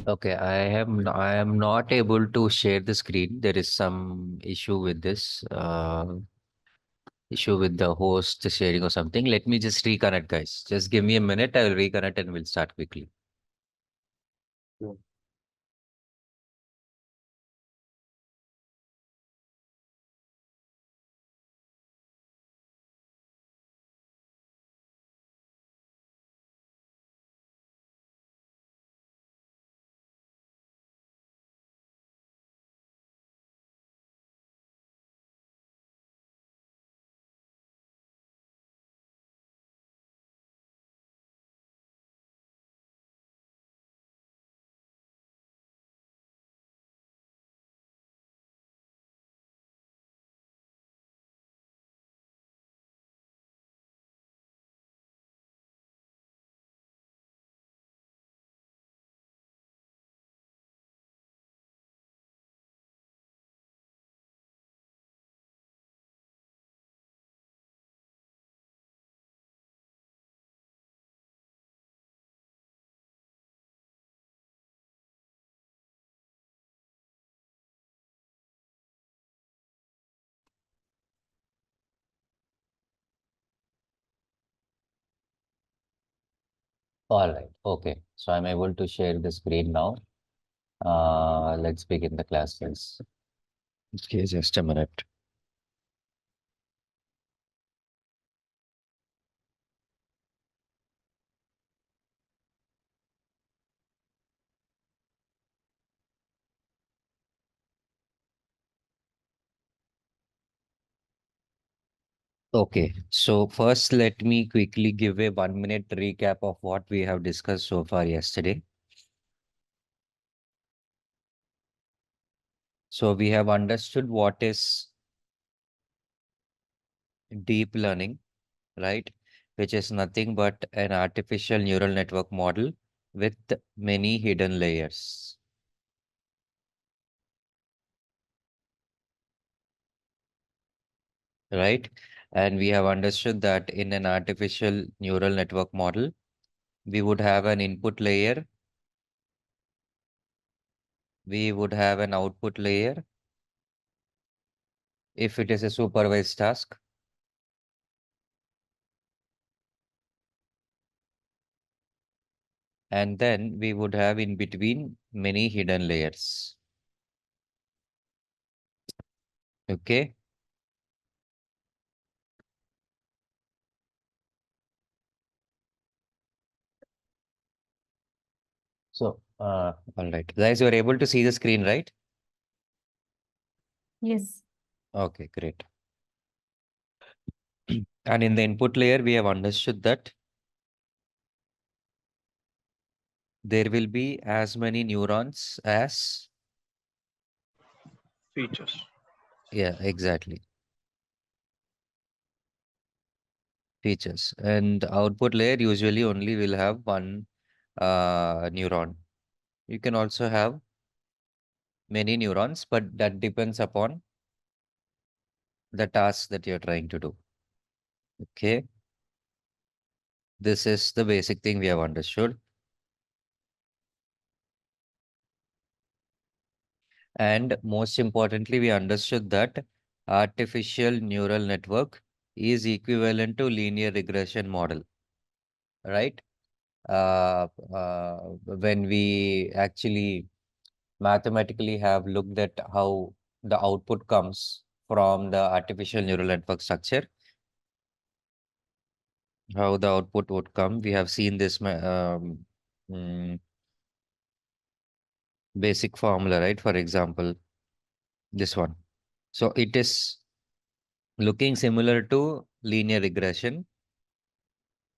Okay, I am not able to share the screen. There is some issue with the host sharing or something. Let me just reconnect, guys. Just give me a minute. I will reconnect and we'll start quickly. Sure. All right. Okay. So I'm able to share the screen now. Let's begin the class, please. Okay, just a minute. Okay, so first let me quickly give a 1 minute recap of what we have discussed so far yesterday. So we have understood what is deep learning, right? Which is nothing but an artificial neural network model with many hidden layers, right? And we have understood that in an artificial neural network model, we would have an input layer, we would have an output layer if it is a supervised task, and then we would have in between many hidden layers. Okay. So, all right, guys, you are able to see the screen, right? Yes. Okay, great. And in the input layer, we have understood that there will be as many neurons as, Features. yeah, exactly, features. And output layer usually only will have one neuron. You can also have many neurons, but that depends upon the task that you're trying to do. Okay. This is the basic thing we have understood. And most importantly, we understood that artificial neural network is equivalent to linear regression model, right? When we actually mathematically have looked at how the output comes from the artificial neural network structure, how the output would come, we have seen this mm, basic formula, right? For example, this one. So it is looking similar to linear regression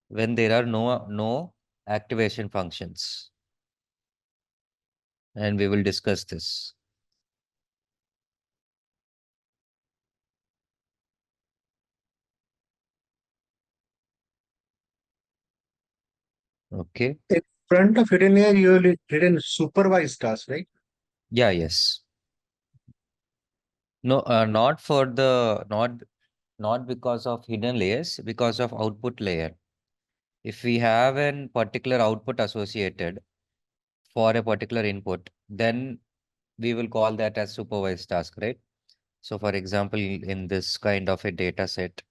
when there are no activation functions, and we will discuss this. Okay. In front of hidden layer, you will hidden supervised task, right? Yeah, yes. No, not for the not because of hidden layers, because of output layer. If we have an particular output associated for a particular input, then we will call that as supervised task, right? So for example, in this kind of a data set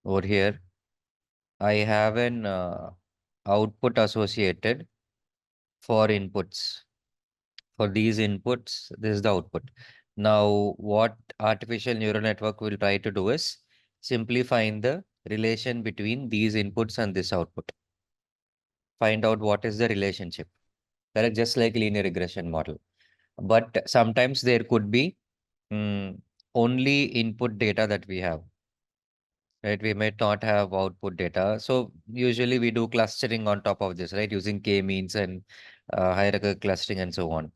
over here, I have an output associated for inputs. For these inputs, this is the output. Now, what artificial neural network will try to do is simply find the relation between these inputs and this output. Find out what is the relationship. Correct? Just like linear regression model. But sometimes there could be only input data that we have, right? We may not have output data. So usually we do clustering on top of this, right? Using k-means and hierarchical clustering and so on.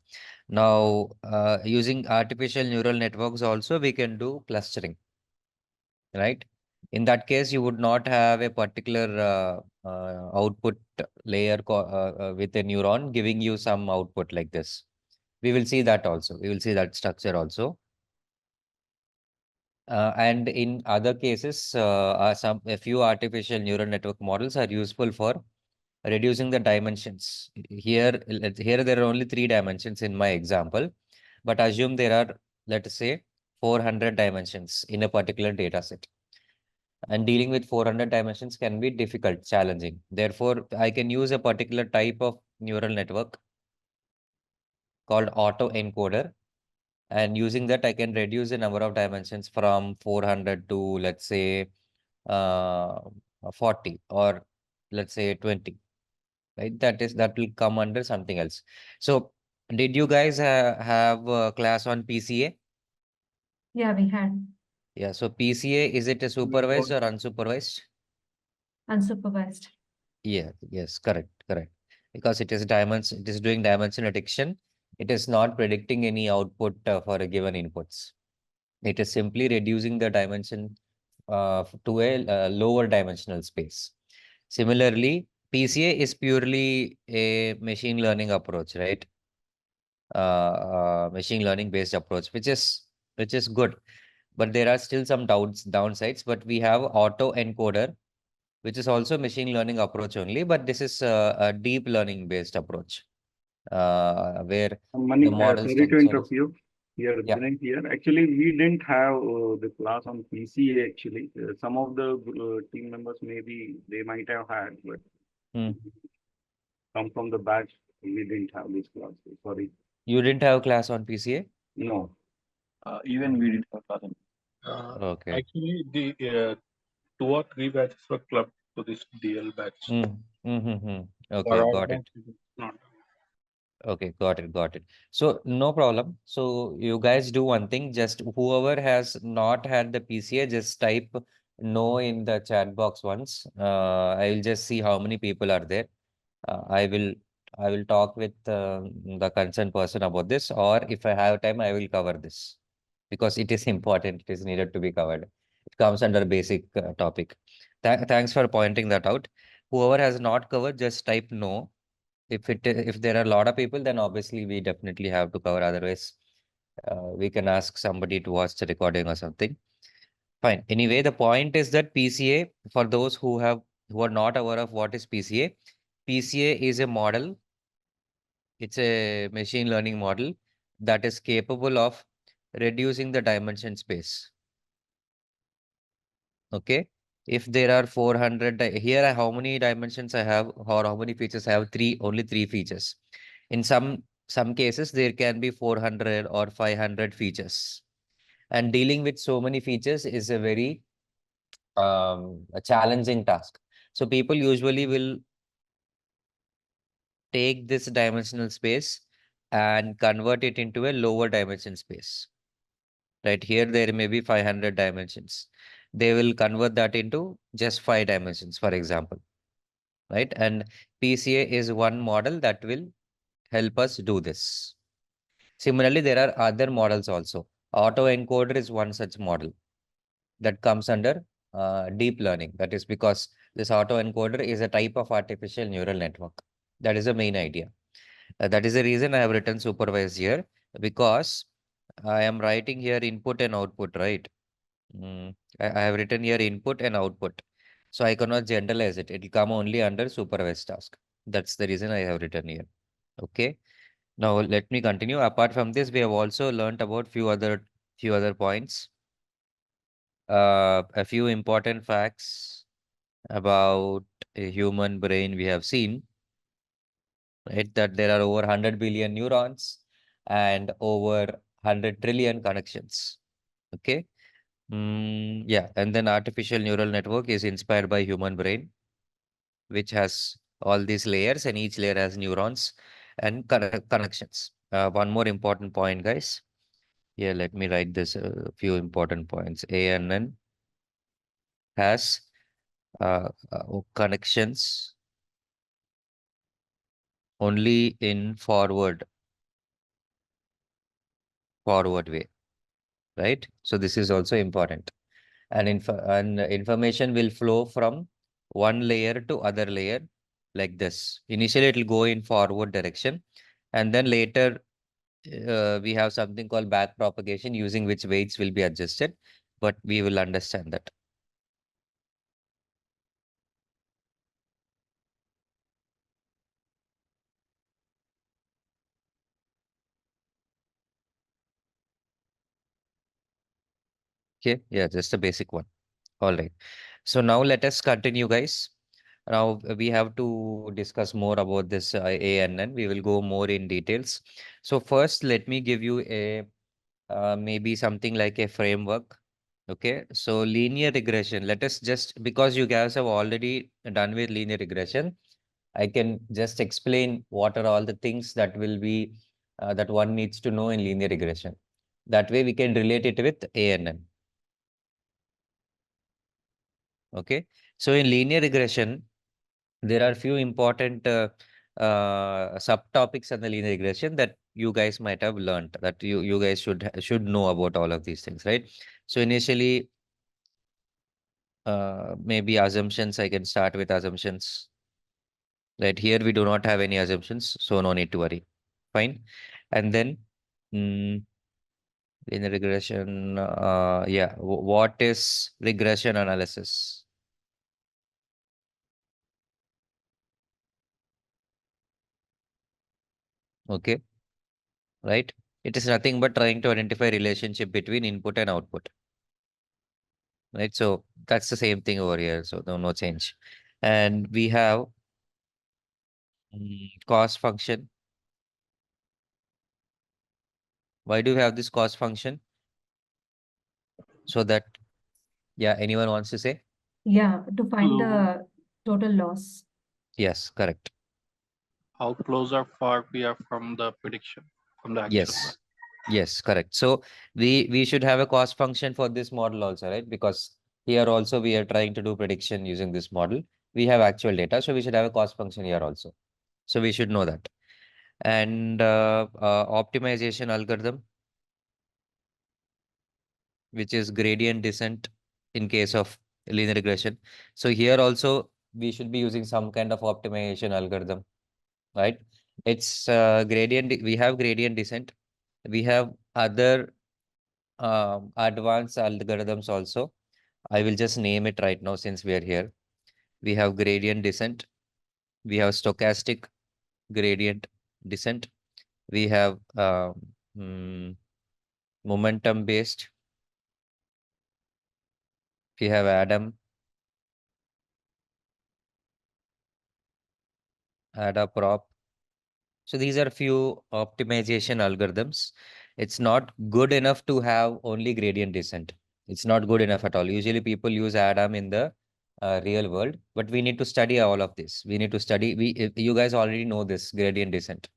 Now, using artificial neural networks also, we can do clustering, right? In that case, you would not have a particular output layer with a neuron giving you some output like this. We will see that also. We will see that structure also. And in other cases, a few artificial neural network models are useful for reducing the dimensions. Here there are only 3 dimensions in my example, but assume there are, let us say, 400 dimensions in a particular data set. And dealing with 400 dimensions can be difficult, challenging. Therefore, I can use a particular type of neural network called autoencoder. And using that, I can reduce the number of dimensions from 400 to, let's say, uh, 40, or let's say 20, right? That will come under something else. So did you guys have a class on PCA? Yeah, we had Yeah, so PCA, is it a supervised or unsupervised? unsupervised. Yeah, yes, correct, correct. Because it is doing dimension addiction. It is not predicting any output for a given inputs. It is simply reducing the dimension to a lower dimensional space. Similarly, PCA is purely a machine learning approach, right? Machine learning based approach, which is good, but there are still some downsides. But we have auto encoder, which is also machine learning approach only, but this is a deep learning based approach, where the Mani, model sorry to structure interrupt is, you. Here, yeah. Vinay here. Actually, we didn't have the class on PCA. Actually, some of the team members maybe they might have had, but Hmm. come from the batch, we didn't have this class. Sorry. You didn't have class on PCA? No. Even we did not have them. Okay. Actually, the 2 or 3 batches were clubbed to this DL batch. Hmm. Mm-hmm. For Okay, our got batch, it. it is not. Okay, got it, got it. So no problem. So you guys do one thing, just whoever has not had the PCA, just type no in the chat box once. I will just see how many people are there. Uh, I will I will talk with the concerned person about this, or if I have time, I will cover this because it is important. It is needed to be covered. It comes under basic topic. Thanks for pointing that out. Whoever has not covered, just type no. If there are a lot of people, then obviously we definitely have to cover. Otherwise, we can ask somebody to watch the recording or something. Fine. Anyway, the point is that PCA, for those who are not aware of what is PCA, PCA is a model. It's a machine learning model that is capable of reducing the dimension space. Okay. If there are 400, here how many dimensions I have, or how many features I have? Only three features. In some cases, there can be 400 or 500 features. And dealing with so many features is a very a challenging task. So people usually will take this dimensional space and convert it into a lower dimension space. Right here, there may be 500 dimensions. They will convert that into just 5 dimensions, for example. Right? And PCA is one model that will help us do this. Similarly, there are other models also. Autoencoder is one such model that comes under deep learning. That is because this autoencoder is a type of artificial neural network. That is the main idea. That is the reason I have written supervised here, because I am writing here input and output, right? I have written here input and output. So I cannot generalize it. It will come only under supervised task. That's the reason I have written here. Okay. Now let me continue. Apart from this, we have also learnt about few other points. A few important facts about a human brain we have seen, right? That there are over 100 billion neurons and over 100 trillion connections. Okay. Yeah. And then artificial neural network is inspired by human brain, which has all these layers, and each layer has neurons and connections. One more important point, guys. Yeah, let me write this few important points. ANN has connections only in forward way, right? So this is also important. And information will flow from one layer to other layer like this. Initially, it will go in forward direction, and then later we have something called back propagation, using which weights will be adjusted, but we will understand that. Okay, yeah, just a basic one. All right. So now let us continue, guys. Now we have to discuss more about this ANN. We will go more in details. So first, let me give you a maybe something like a framework. Okay, so linear regression. Let us just, because you guys have already done with linear regression, I can just explain what are all the things that will be that one needs to know in linear regression. That way we can relate it with ANN. Okay, so in linear regression, there are few important subtopics on the linear regression that you guys might have learned, that you guys should know about all of these things, right? So initially, maybe assumptions. I can start with assumptions. Right here, we do not have any assumptions, so no need to worry. Fine, and then mm, linear regression. Yeah, what is regression analysis? Okay, right? It is nothing but trying to identify relationship between input and output, right? So that's the same thing over here. So no change. And we have cost function. Why do we have this cost function? So that, yeah, anyone wants to say? Yeah, to find To the total loss. Yes, correct. how close or far we are from the prediction, from the actual one. Yes. Yes, correct. So we should have a cost function for this model also, right? Because here also we are trying to do prediction using this model. We have actual data, so we should have a cost function here also. So we should know that. And optimization algorithm, which is gradient descent in case of linear regression. So here also we should be using some kind of optimization algorithm, right? It's we have gradient descent. We have other advanced algorithms also. I will just name it right now since we are here. We have gradient descent. We have stochastic gradient descent. We have mm, momentum based. We have Adaprop. So these are few optimization algorithms. It's not good enough to have only gradient descent. It's not good enough at all. Usually people use ADAM in the real world, but we need to study all of this. We need to study. You guys already know this gradient descent.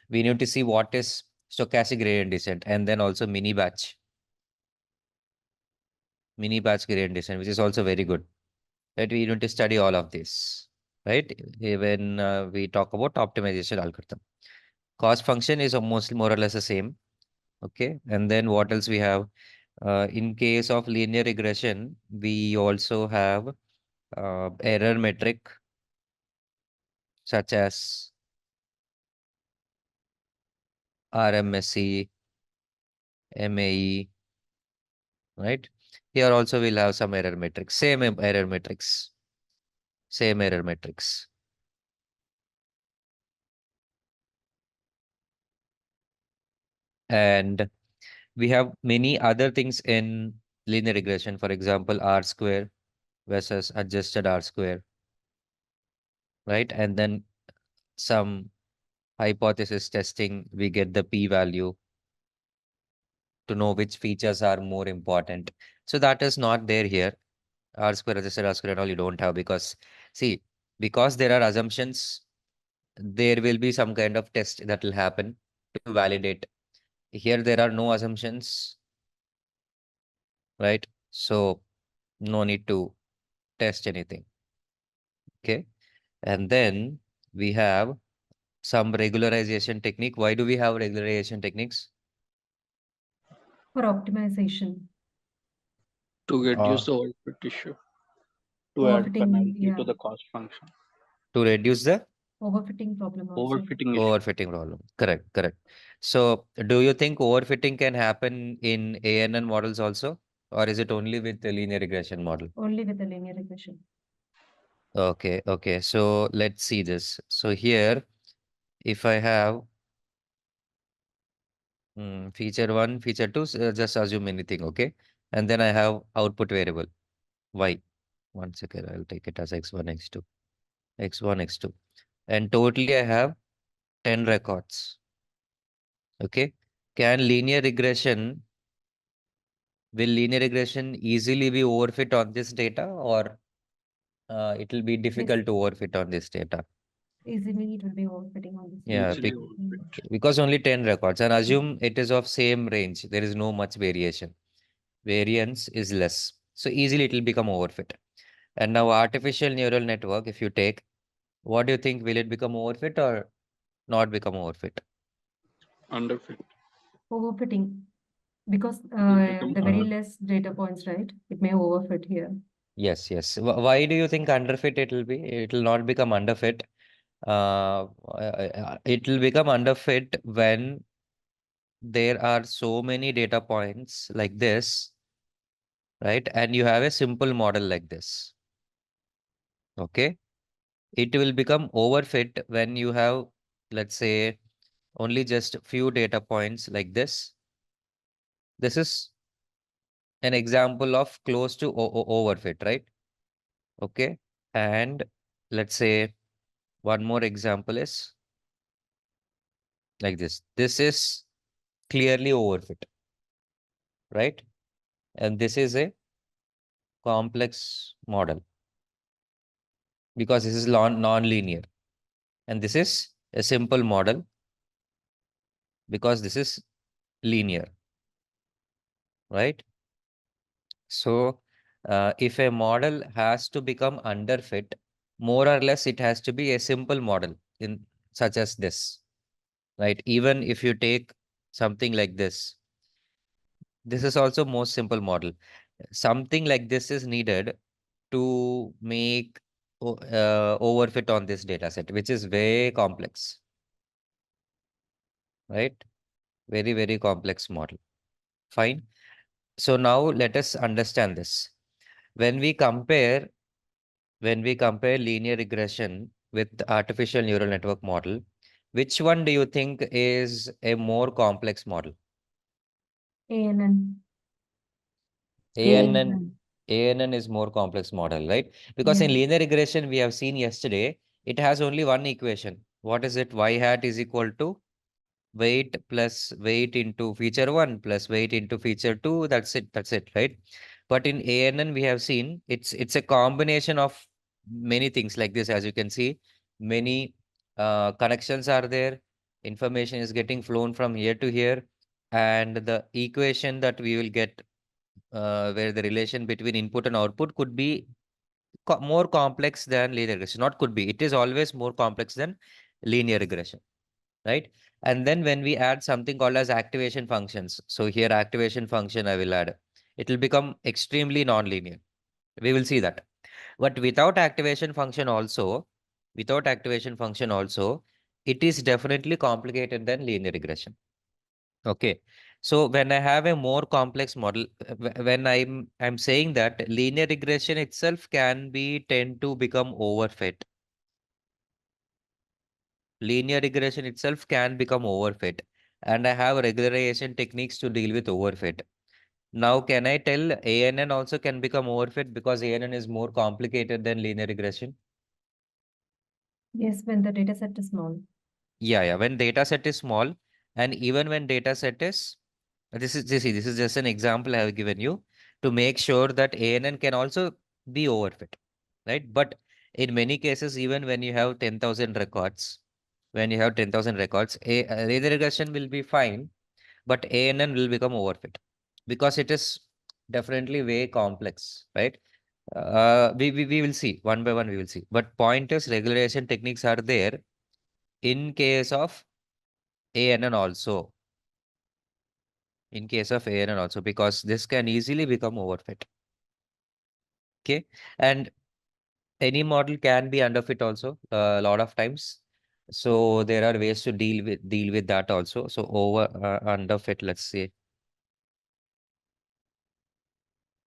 We need to see what is stochastic gradient descent, and then also mini batch gradient descent, which is also very good. Right? We need to study all of this. Right? When we talk about optimization algorithm. Cost function is almost more or less the same. Okay. And then what else we have? In case of linear regression, we also have error metric such as RMSE, MAE, right? Here also we'll have some error metrics, same error metrics. And we have many other things in linear regression. For example, R square versus adjusted R square, right? And then some hypothesis testing, we get the p-value to know which features are more important. So that is not there here. R square, adjusted R square and all you don't have, because see, because there are assumptions, there will be some kind of test that will happen to validate. Here there are no assumptions, right? So no need to test anything. Okay. And then we have some regularization technique. Why do we have regularization techniques? For optimization. To reduce Uh, the overfit issue, to add Overfitting, penalty yeah. to the cost function. to reduce the Overfitting problem also. Overfitting issue. overfitting problem. Correct, correct. So do you think overfitting can happen in ANN models also? Or is it only with the linear regression model? Only with the linear regression. Okay, okay. So let's see this. So here, if I have feature one, feature two, just assume anything, okay? And then I have output variable y. One second, I'll take it as x1, x2, x1, x2. And totally I have 10 records. Okay. Can linear regression, will linear regression easily be overfit on this data, or it will be Yes, difficult to overfit on this data? easily it will be overfitting on this Yeah, Easily data. overfit. because only 10 records, and assume it is of same range. There is no much variation. Variance is less. So easily it will become overfit. And now artificial neural network, if you take, what do you think? Will it become overfit or not become overfit? Underfit. Overfitting. Because It will become the very less data points, right? It may overfit here. Yes, yes. Why do you think underfit it will be? It will not become underfit. It will become underfit when there are so many data points like this, right? And you have a simple model like this. Okay. It will become overfit when you have, let's say, only just few data points like this. This is an example of close to overfit, right? Okay. And let's say one more example is like this. This is clearly overfit, right? And this is a complex model because this is non-linear. And this is a simple model because this is linear, right? So if a model has to become underfit, more or less it has to be a simple model in such as this, right? Even if you take something like this is also most simple model. Something like this is needed to make overfit on this data set, which is very complex, right? Very, very complex model. Fine. So now let us understand this. When we compare, when we compare linear regression with artificial neural network model, which one do you think is a more complex model? ANN. ANN, ANN. ANN is more complex model, right? Because in Yeah. linear regression, we have seen yesterday, it has only one equation. What is it? Y hat is equal to weight plus weight into feature one plus weight into feature two. That's it. That's it, right? But in ANN, we have seen it's a combination of many things like this. As you can see, many connections are there. Information is getting flown from here to here, and the equation that we will get, where the relation between input and output could be more complex than linear regression. Not could be. It is always more complex than linear regression, right? And then when we add something called as activation functions, so here activation function I will add, it will become extremely non-linear. We will see that. But without activation function also, it is definitely complicated than linear regression. Okay. So when I have a more complex model, when I'm saying that linear regression itself can be tend to become overfit. Linear regression itself can become overfit. and I have regularization techniques to deal with overfit. Now, can I tell ANN also can become overfit because ANN is more complicated than linear regression? Yes, when the data set is small. Yeah. When data set is small, and even when data set is, this is just an example I have given you to make sure that ANN can also be overfit, right? But in many cases, even when you have 10,000 records, a linear regression will be fine, but ANN will become overfit because it is definitely way complex, right? We will see one by one, we will see. But point is, regularization techniques are there in case of ANN also. In case of ANN also, because this can easily become overfit. Okay. And any model can be underfit also a lot of times. So there are ways to deal with that also. So underfit, let's say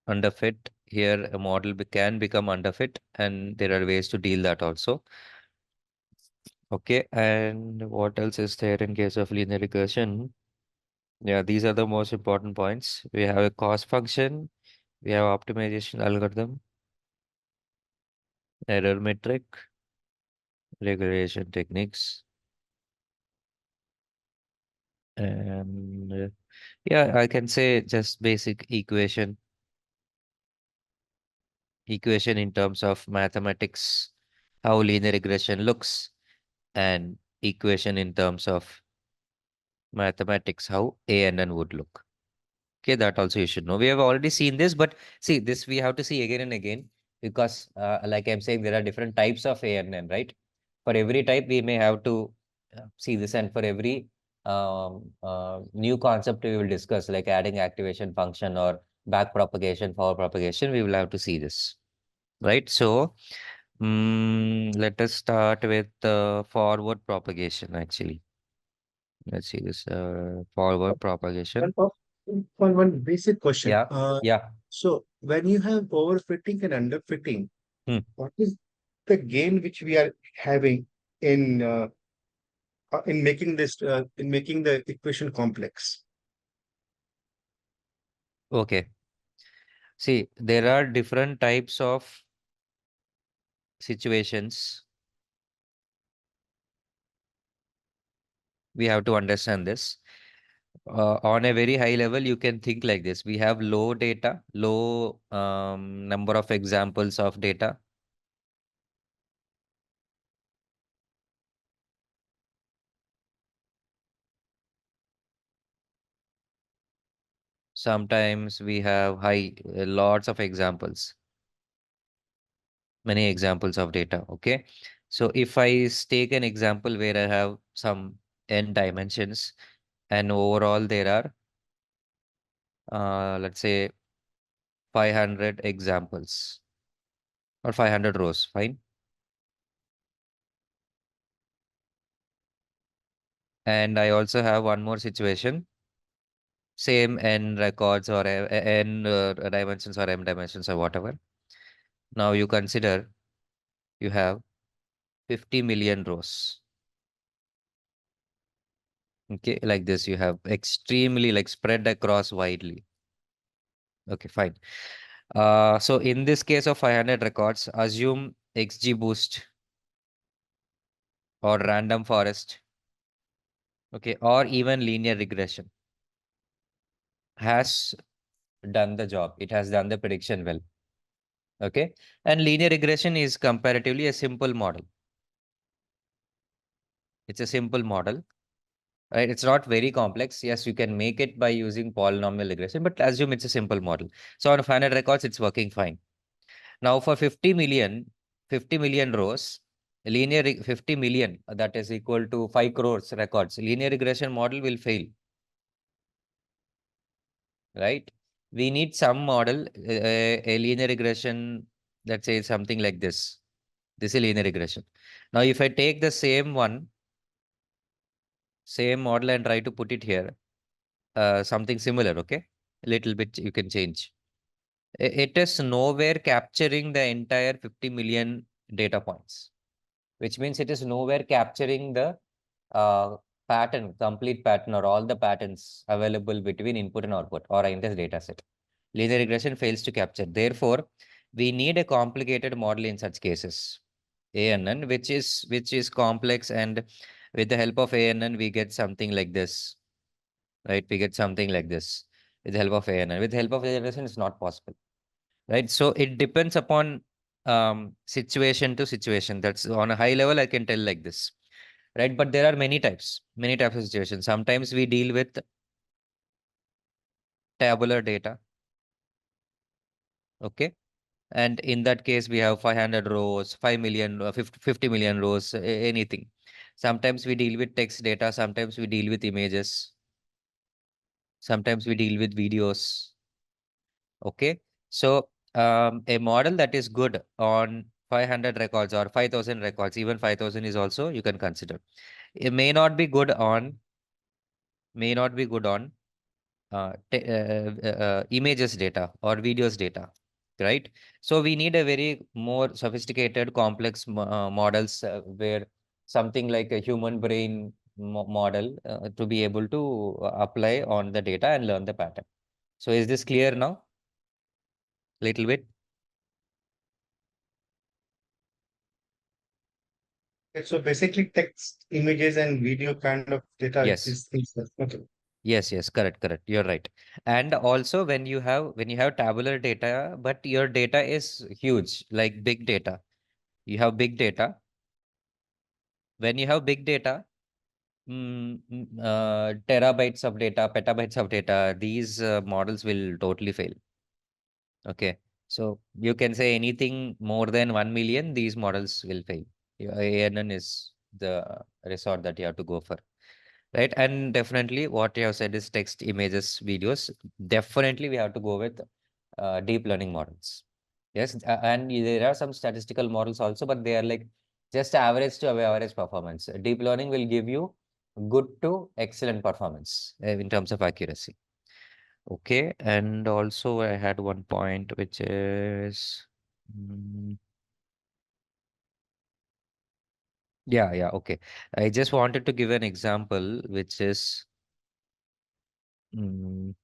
underfit here, a model can become underfit, and there are ways to deal that also. Okay, and what else is there in case of linear regression? Yeah, these are the most important points. We have a cost function, we have optimization algorithm, error metric, regression techniques, and yeah, I can say just basic equation in terms of mathematics, how linear regression looks, and equation in terms of mathematics, how ANN would look. Okay, that also you should know. We have already seen this, but see, this we have to see again and again because, like I'm saying, there are different types of ANN, right? For every type, we may have to see this, and for every new concept we will discuss, like adding activation function or back propagation, forward propagation, we will have to see this, right? So, let us start with forward propagation, actually. Let's see this forward One, propagation. of- one basic question. Yeah, yeah. So when you have overfitting and underfitting, Hmm. what is the gain which we are having in in making the equation complex? Okay. See, there are different types of situations. We have to understand this. On a very high level, you can think like this. We have low data, low number of examples of data. Sometimes we have high, lots of examples, many examples of data. Okay. So if I take an example where I have some n dimensions and overall there are, let's say 500 examples or 500 rows, fine. And I also have one more situation, same n records or n dimensions or m dimensions or whatever. Now you consider you have 50 million rows. Okay, like this, you have extremely like spread across widely. Okay, fine. So in this case of 500 records, assume XGBoost or random forest, okay, or even linear regression has done the job. It has done the prediction well. Okay. And linear regression is comparatively a simple model. It's a simple model, right? It's not very complex. Yes, you can make it by using polynomial regression, but assume it's a simple model. So on 500 records, it's working fine. Now for 50 million rows, 50 million, that is equal to 5 crores records. Linear regression model will fail, right? We need some model, a linear regression, let's say something like this. This is linear regression. Now, if I take the same one, same model and try to put it here, something similar, okay? A little bit you can change. It is nowhere capturing the entire 50 million data points, which means it is nowhere capturing the pattern, complete pattern or all the patterns available between input and output or in this data set. Linear regression fails to capture. Therefore, we need a complicated model in such cases. ANN, which is complex, and with the help of ANN, we get something like this. Right? We get something like this with the help of ANN. With the help of linear regression, it's not possible. Right? So it depends upon situation to situation. That's on a high level, I can tell like this. Right? But there are many types of situations. Sometimes we deal with tabular data. Okay. And in that case, we have 500 rows, 5 million, 50 million rows, anything. Sometimes we deal with text data. Sometimes we deal with images. Sometimes we deal with videos. Okay. So a model that is good on 500 records or 5,000 records, even 5,000 is also you can consider. It may not be good on images data or videos data, right? So we need a very more sophisticated, complex models where something like a human brain model to be able to apply on the data and learn the pattern. So is this clear now? Little bit? So basically text, images and video kind of data, Yes. these things. Okay. Yes, correct. You're right. And also when you have tabular data, but your data is huge, like big data. You have big data. When you have big data, terabytes of data, petabytes of data, these models will totally fail. Okay. So you can say anything more than 1 million, these models will fail. Your ANN is the resort that you have to go for. Right. And definitely what you have said is text, images, videos. Definitely we have to go with deep learning models. Yes. And there are some statistical models also, but they are like just average to average performance. Deep learning will give you good to excellent performance in terms of accuracy. Okay. And also I had one point which is, mm, yeah. Okay. I just wanted to give an example, which is, mm,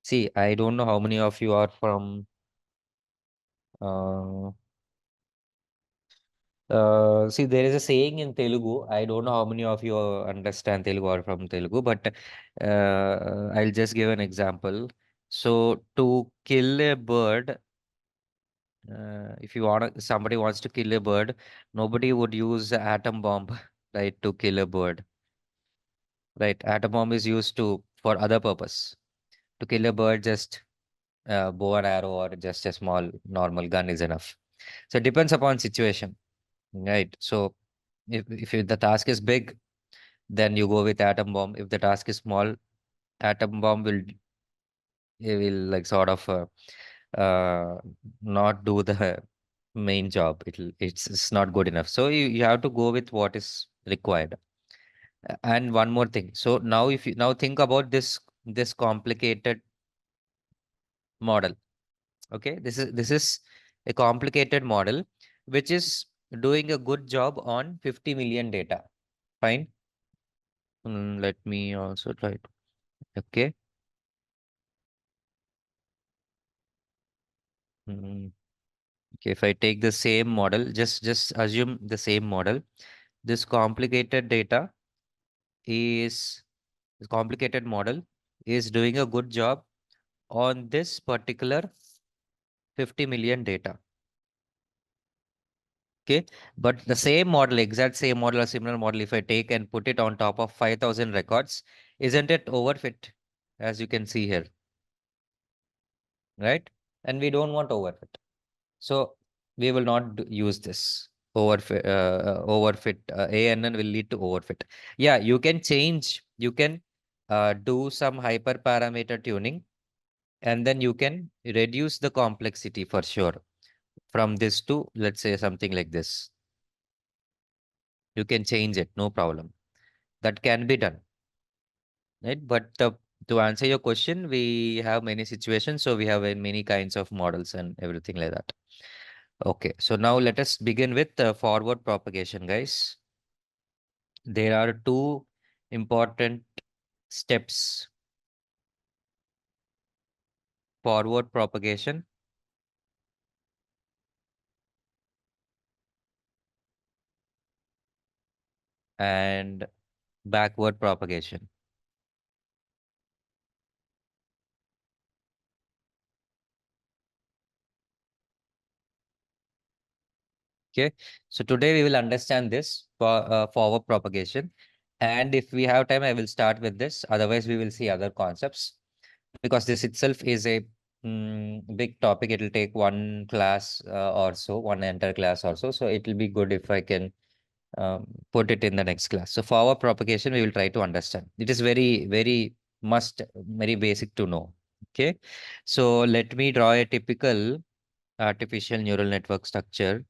see, I don't know how many of you are from uh, see, there is a saying in Telugu. I don't know how many of you understand Telugu or from Telugu, but I'll just give an example. So to kill a bird, if you want somebody wants to kill a bird, nobody would use a atom bomb, right, to kill a bird. Right, atom bomb is used to for other purpose. To kill a bird, just bow and arrow or just a small normal gun is enough. So it depends upon situation, right? So if the task is big, then you go with atom bomb. If the task is small, atom bomb will it will like sort of not do the main job. It's not good enough. So you have to go with what is required. And one more thing. So now if you now think about this complicated model. Okay, this is a complicated model which is doing a good job on 50 million data. Fine. Let me also try it. Okay. Mm, okay, if I take the same model, just assume the same model. This is complicated model is doing a good job on this particular 50 million data. Okay, but the same model, exact same model or similar model, if I take and put it on top of 5,000 records, isn't it overfit? As you can see here, right? And we don't want overfit. So we will not use this overfit. ANN will lead to overfit. Yeah, you can change, you can do some hyperparameter tuning, and then you can reduce the complexity for sure from this to, let's say, something like this. You can change it, no problem. That can be done, right? But to answer your question, we have many situations, so we have many kinds of models and everything like that. Okay, so now let us begin with forward propagation, guys. There are two important steps: forward propagation and backward propagation. Okay, so today we will understand this for forward propagation. And if we have time, I will start with this. Otherwise, we will see other concepts because this itself is a big topic. It will take one class or so, one entire class or so. So it will be good if I can put it in the next class. So forward propagation, we will try to understand. It is very, very basic to know. Okay, so let me draw a typical artificial neural network structure.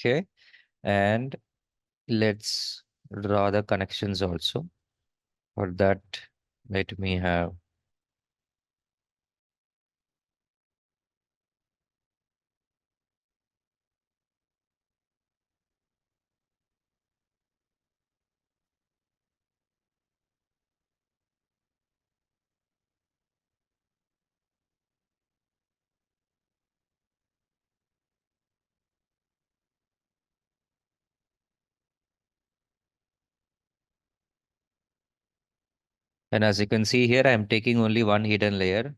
Okay, and let's draw the connections also. For that, let me have and as you can see here, I am taking only one hidden layer.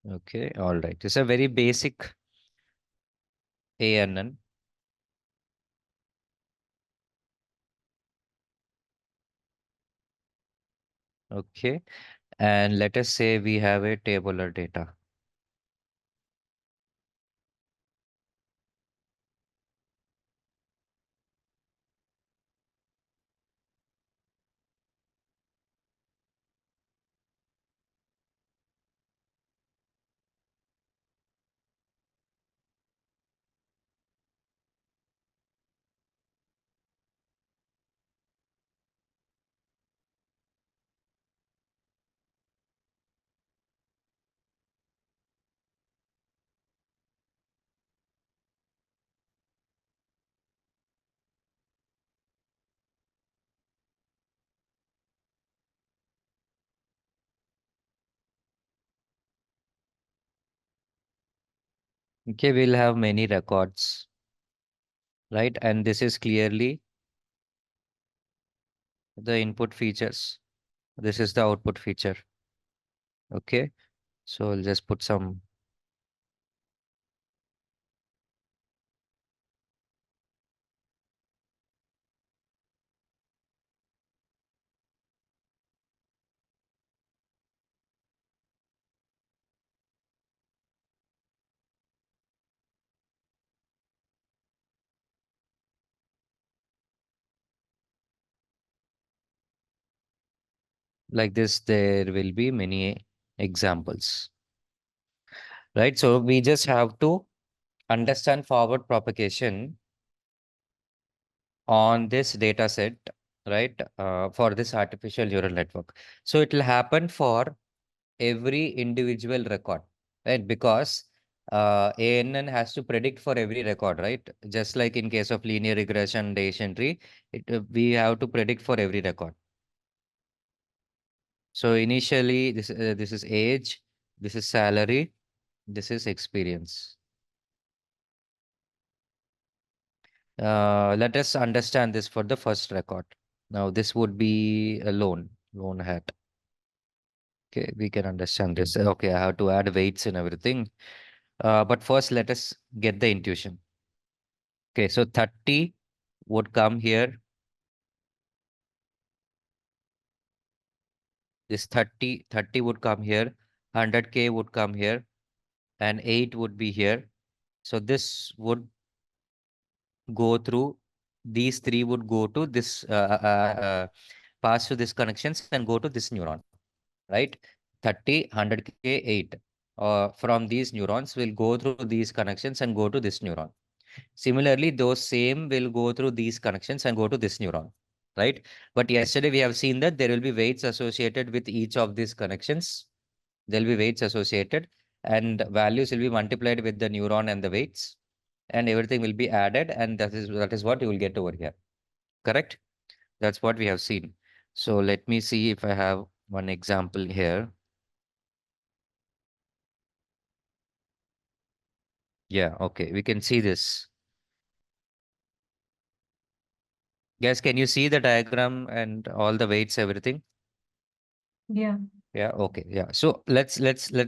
Okay, all right. It's a very basic ANN. Okay, and let us say we have a tabular data. Okay, we'll have many records, right? And this is clearly the input features. This is the output feature. Okay, so I'll just put some. Like this, there will be many examples, right? So we just have to understand forward propagation on this data set, right? For this artificial neural network. So it will happen for every individual record, right? Because ANN has to predict for every record, right? Just like in case of linear regression, Bayesian tree, we have to predict for every record. So initially, this is age, this is salary, this is experience. Let us understand this for the first record. Now, this would be a loan hat. Okay, we can understand this. Okay, I have to add weights and everything. But first, let us get the intuition. Okay, so 30 would come here. This 30 would come here. 100K would come here. And 8 would be here. So this would go through, these three would go to this, pass through this connections and go to this neuron, right? 30, 100K, 8. From these neurons will go through these connections and go to this neuron. Similarly, those same will go through these connections and go to this neuron, right? But yesterday we have seen that there will be weights associated with each of these connections. There will be weights associated and values will be multiplied with the neuron and the weights, and everything will be added, and that is what you will get over here. Correct? That's what we have seen. So let me see if I have one example here. Yeah, okay, we can see this. Guys, can you see the diagram and all the weights, everything? Yeah. Yeah, okay, yeah. So let's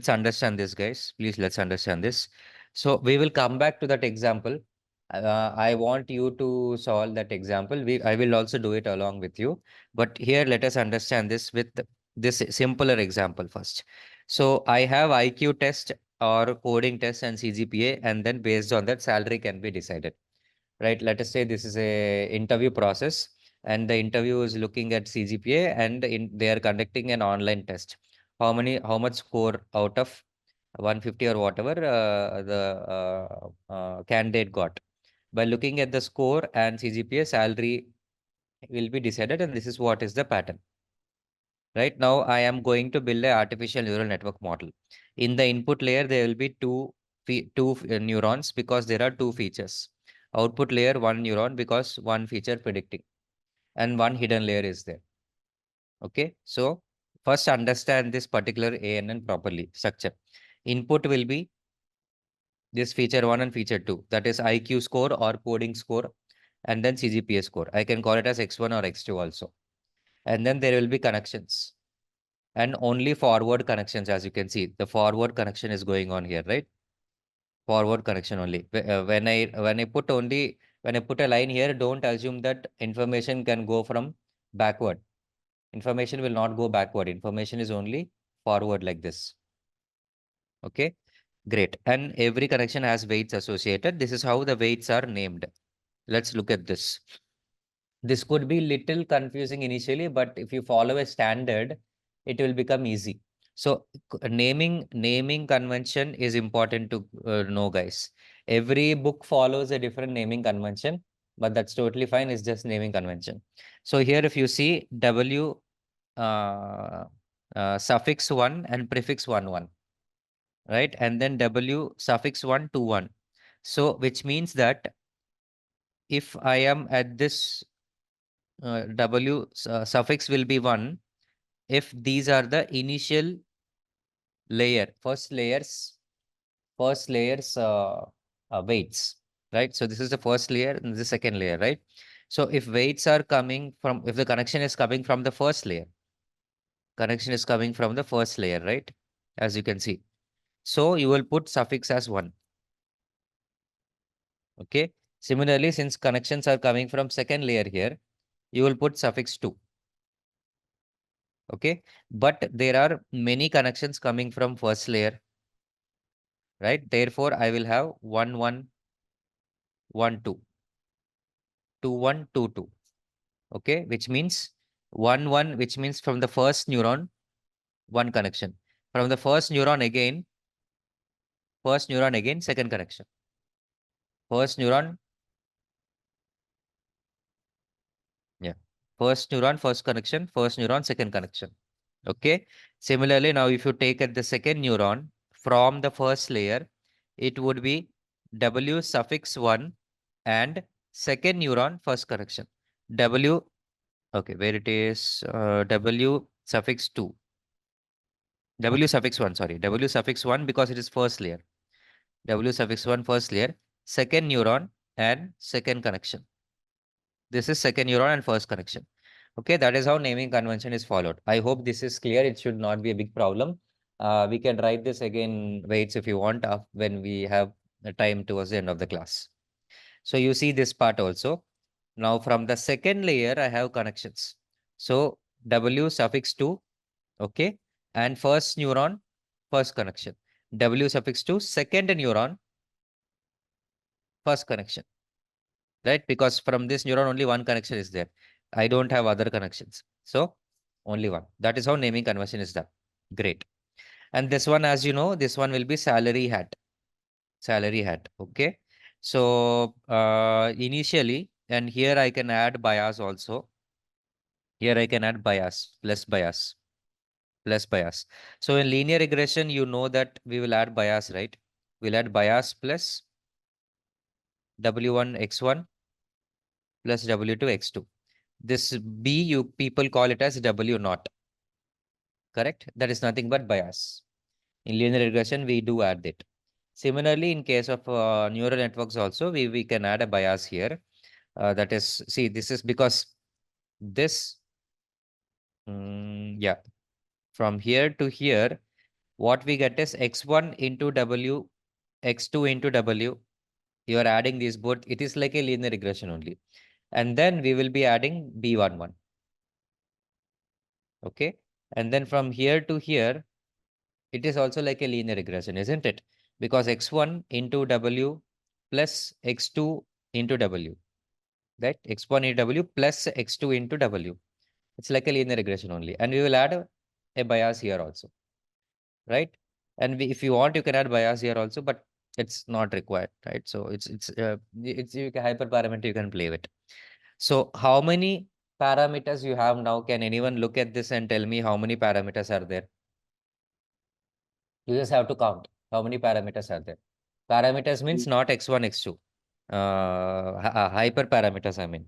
understand this, guys. Please, let's understand this. So we will come back to that example. I want you to solve that example. I will also do it along with you. But here, let us understand this with this simpler example first. So I have IQ test or coding test and CGPA, and then based on that, salary can be decided, right? Let us say this is a interview process, and the interview is looking at CGPA, and they are conducting an online test. How much score out of 150 or whatever the candidate got. By looking at the score and CGPA, salary will be decided, and this is what is the pattern. Right now, I am going to build a artificial neural network model. In the input layer, there will be two neurons because there are two features. Output layer, one neuron because one feature predicting, and one hidden layer is there. Okay, so first understand this particular ANN properly. Structure. Input will be this feature 1 and feature 2, that is IQ score or coding score, and then CGPA score. I can call it as X1 or X2 also. And then there will be connections, and only forward connections. As you can see, the forward connection is going on here, right? Forward connection only. When I put a line here, don't assume that information can go from backward. Information will not go backward. Information is only forward like this. Okay, great. And every connection has weights associated. This is how the weights are named. Let's look at this. This could be little confusing initially, but if you follow a standard, it will become easy. So naming convention is important to know, guys. Every book follows a different naming convention, but that's totally fine. It's just naming convention. So here, if you see W suffix 1 and prefix 1, right? And then W suffix 1 to 1. So which means that if I am at this W suffix will be 1 if these are the initial layer, first layers weights, right? So this is the first layer and the second layer, right? So if weights are coming from, if the connection is coming from the first layer, right? As you can see. So you will put suffix as 1. Okay. Similarly, since connections are coming from second layer here, you will put suffix 2. Okay. But there are many connections coming from first layer, right? Therefore, I will have 1, 1, 1, 2, 2, 1, 2, 2. Okay. Which means 1, 1, which means from the first neuron, one connection. From the first neuron again, second connection. First neuron, yeah. First neuron, first connection, first neuron, second connection. Okay. Similarly, now if you take at the second neuron from the first layer, it would be W suffix 1 and second neuron first connection. W, okay, where it is W suffix 2. W suffix 1, sorry. W suffix 1 because it is first layer. W suffix 1 first layer, second neuron and second connection. This is second neuron and first connection. Okay, that is how naming convention is followed. I hope this is clear. It should not be a big problem. We can write this again weights if you want when we have the time towards the end of the class. So you see this part also. Now from the second layer, I have connections. So W suffix 2, okay, and first neuron, first connection. W suffix 2, second neuron, first connection, right? Because from this neuron, only one connection is there. I don't have other connections. So only one. That is how naming convention is done. Great. And this one, as you know, this one will be salary hat. Salary hat. Okay. So initially, and here I can add bias also. Here I can add bias, plus bias, plus bias. So in linear regression, you know that we will add bias, right? We'll add bias plus W1 X1 plus W2 X2. This B, you people call it as W naught. Correct? That is nothing but bias. In linear regression, we do add it. Similarly, in case of neural networks also, we can add a bias here. That is, see, this is because this, yeah, from here to here, what we get is X1 into W, X2 into W. You are adding these both. It is like a linear regression only. And then we will be adding B11. Okay. And then from here to here, it is also like a linear regression, isn't it? Because X1 into W plus X2 into W, right? X1 into W plus X2 into W. It's like a linear regression only. And we will add a bias here also, right? And if you want, you can add bias here also, but it's not required, right? So it's you can hyperparameter you can play with. So how many parameters you have now? Can anyone look at this and tell me how many parameters are there? You just have to count how many parameters are there. Parameters means not x1, x2. Hyperparameters, I mean.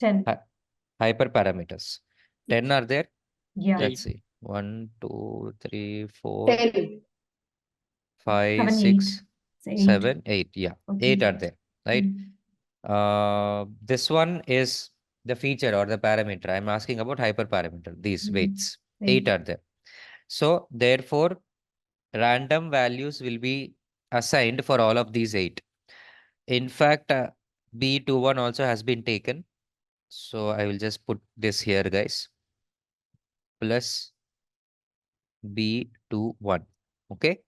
10. Hyperparameters. 10 are there? Yeah. Let's see. 1, 2, 3, 4, 10. 5, 7, 6, 8. 7, 8. Yeah, Okay. 8 are there, right? This one is the feature or the parameter. I'm asking about hyperparameter, these weights. 8 are there. So therefore, random values will be assigned for all of these 8. In fact, B21 also has been taken. So I will just put this here, guys. Plus B21. Okay.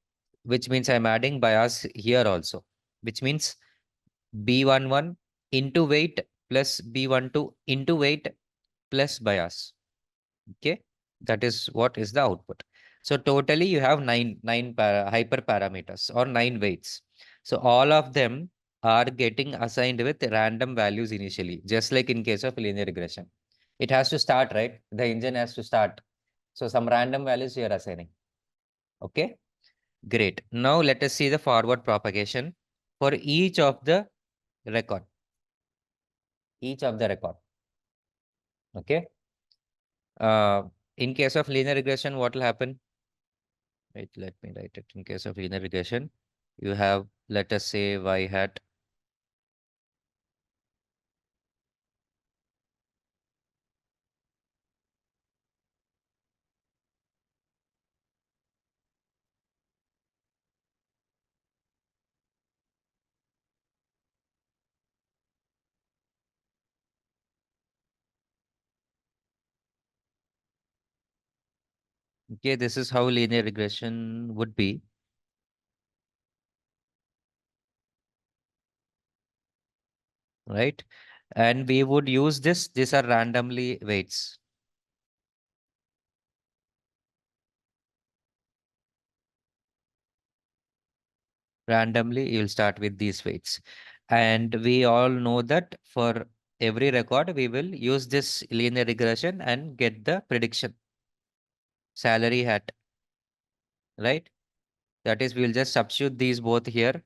Which means I'm adding bias here also. Which means B11 into weight plus B12 into weight plus bias. Okay. That is what is the output. So totally you have nine hyperparameters or 9 weights. So all of them are getting assigned with random values initially, just like in case of linear regression. It has to start, right? The engine has to start. So some random values you are assigning. Okay, great. Now let us see the forward propagation for each of the record. Each of the record. Okay. In case of linear regression, what will happen? Wait, let me write it. In case of linear regression, you have, let us say, y hat. Okay, this is how linear regression would be. Right? And we would use this. These are randomly weights. Randomly, you'll start with these weights. And we all know that for every record, we will use this linear regression and get the prediction. Salary hat. Right? That is, we'll just substitute these both here,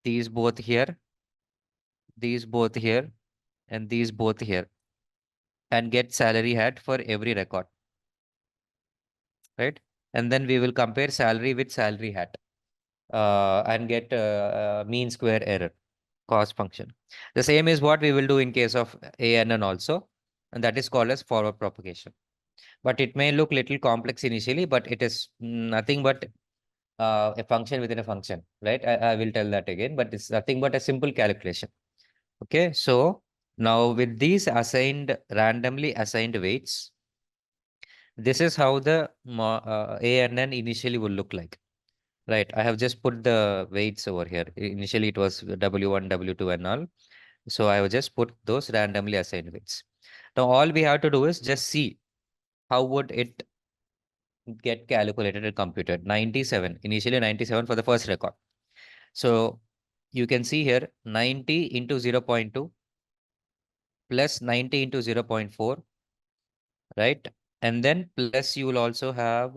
these both here, these both here, and these both here, and get salary hat for every record. Right? And then we will compare salary with salary hat and get mean square error, cost function. The same is what we will do in case of ANN also. and that is called as forward propagation. But it may look little complex initially, but it is nothing but a function within a function, right? I will tell that again, but it's nothing but a simple calculation. Okay, so now with these randomly assigned weights, this is how the A and N initially will look like. Right, I have just put the weights over here. Initially, it was W1, W2, and all. So I will just put those randomly assigned weights. Now, all we have to do is just see how would it get calculated and computed. 97, initially 97 for the first record. So you can see here 90 into 0.2 plus 90 into 0.4, right? And then plus you will also have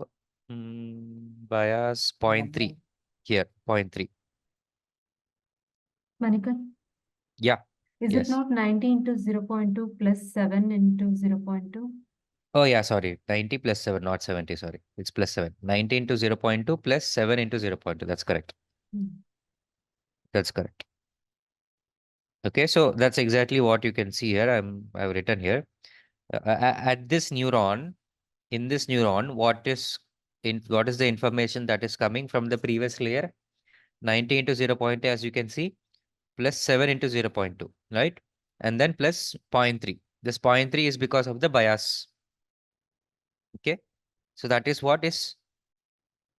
bias 0.3 here, 0.3. Manikan, Yeah. is Yes. it not 90 into 0.2 plus 7 into 0.2? Oh, yeah, sorry. 90 plus 7, not 70, sorry. It's plus 7. 90 into 0.2 plus 7 into 0.2. That's correct. That's correct. Okay, so that's exactly what you can see here. I've written here. At this neuron, in this neuron, what is the information that is coming from the previous layer? 90 into 0.2, as you can see, plus 7 into 0.2, right? And then plus 0.3. This 0.3 is because of the bias. Okay, so that is what is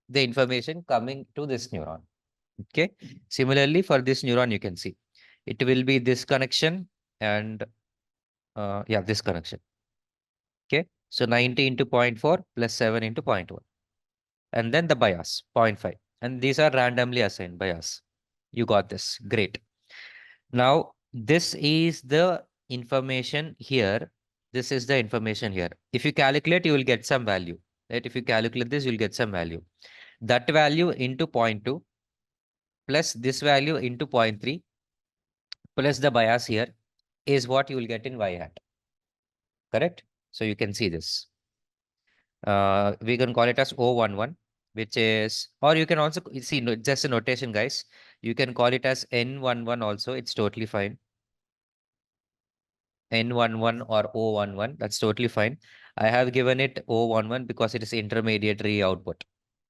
the information coming to this neuron. Okay, similarly for this neuron, you can see it will be this connection and yeah, this connection. Okay, so 90 into 0.4 plus 7 into 0.1, and then the bias 0.5, and these are randomly assigned bias. You got this. Great. Now this is the information here. This is the information here. If you calculate, you will get some value, right? If you calculate this, you'll get some value. That value into 0.2 plus this value into 0.3 plus the bias here is what you will get in y hat. Correct? So you can see this. We can call it as O11, which is, or you can also see just a notation, guys. You can call it as N11 also. It's totally fine. N11 or O11, that's totally fine. I have given it O11 because it is intermediary output.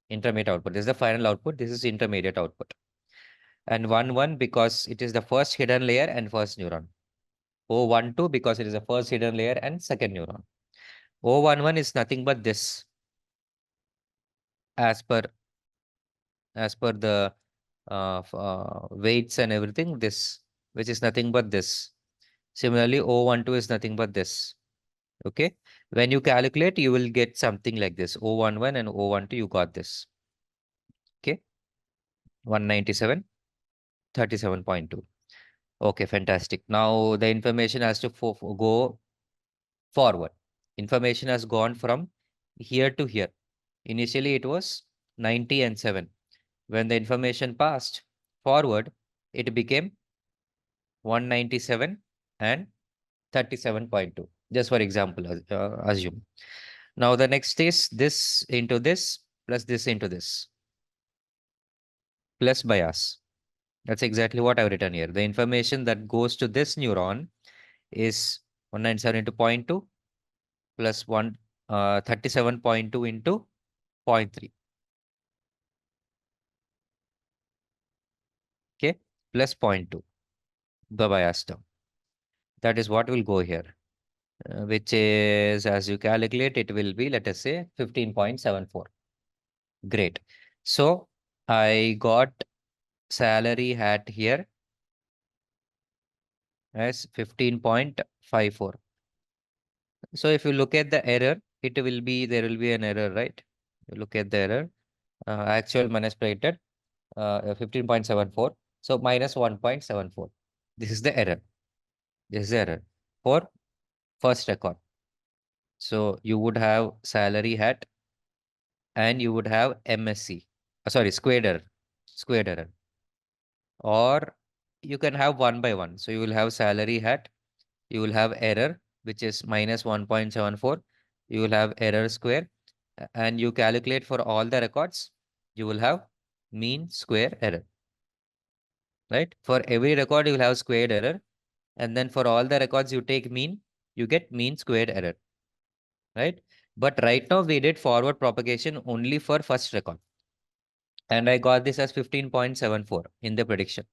Intermediate output. This is the final output. This is intermediate output. And 11 because it is the first hidden layer and first neuron. O12 because it is the first hidden layer and second neuron. O11 is nothing but this as per the weights and everything, this, which is nothing but this. Similarly, O12 is nothing but this. Okay. When you calculate, you will get something like this. O11 and O12, you got this. Okay. 197, 37.2. Okay, fantastic. Now the information has to go forward. Information has gone from here to here. Initially, it was 90 and 7. When the information passed forward, it became 197 and 37.2. Just for example, assume. Now the next is this into this plus this into this plus bias. That's exactly what I've written here. The information that goes to this neuron is 197 into 0.2 plus 37.2 into 0.3. Okay, plus 0.2, the bias term. That is what will go here, which is, as you calculate, it will be, let us say, 15.74. Great. So I got salary hat here as 15.54. So if you look at the error, there will be an error, right? You look at the error, actual minus predicted, 15.74. So minus 1.74. This is the error. This is the error for first record. So you would have salary hat and you would have MSC. Sorry, squared error. Or you can have one by one. So you will have salary hat, you will have error, which is minus 1.74. You will have error square, and you calculate for all the records, you will have mean square error. Right? For every record, you will have squared error. And then for all the records, you take mean, you get mean squared error, right? But right now we did forward propagation only for first record. And I got this as 15.74 in the prediction.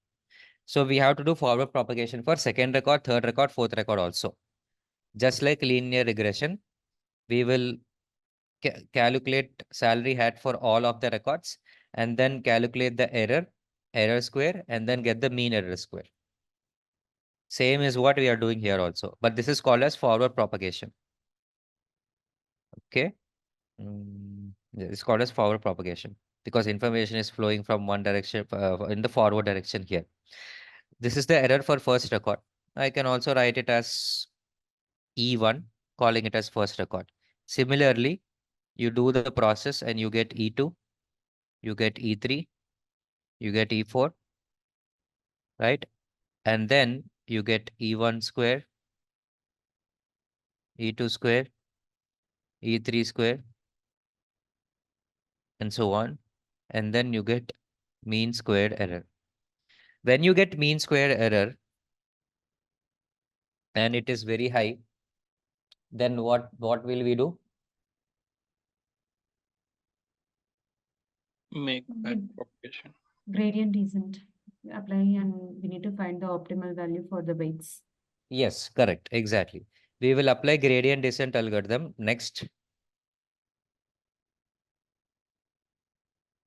So we have to do forward propagation for second record, third record, fourth record also. Just like linear regression, we will calculate salary hat for all of the records and then calculate the error square, and then get the mean error square. Same is what we are doing here also, but this is called as forward propagation. Okay. Yeah, it's called as forward propagation because information is flowing from one direction in the forward direction here. This is the error for first record. I can also write it as E1, calling it as first record. Similarly, you do the process and you get E2, you get E3, you get E4, right? And then you get E1 square, E2 square, E3 square, and so on. And then you get mean squared error. When you get mean squared error and it is very high, then what will we do? Make back propagation. Gradient descent. Apply and we need to find the optimal value for the weights. Yes, correct. Exactly. We will apply gradient descent algorithm next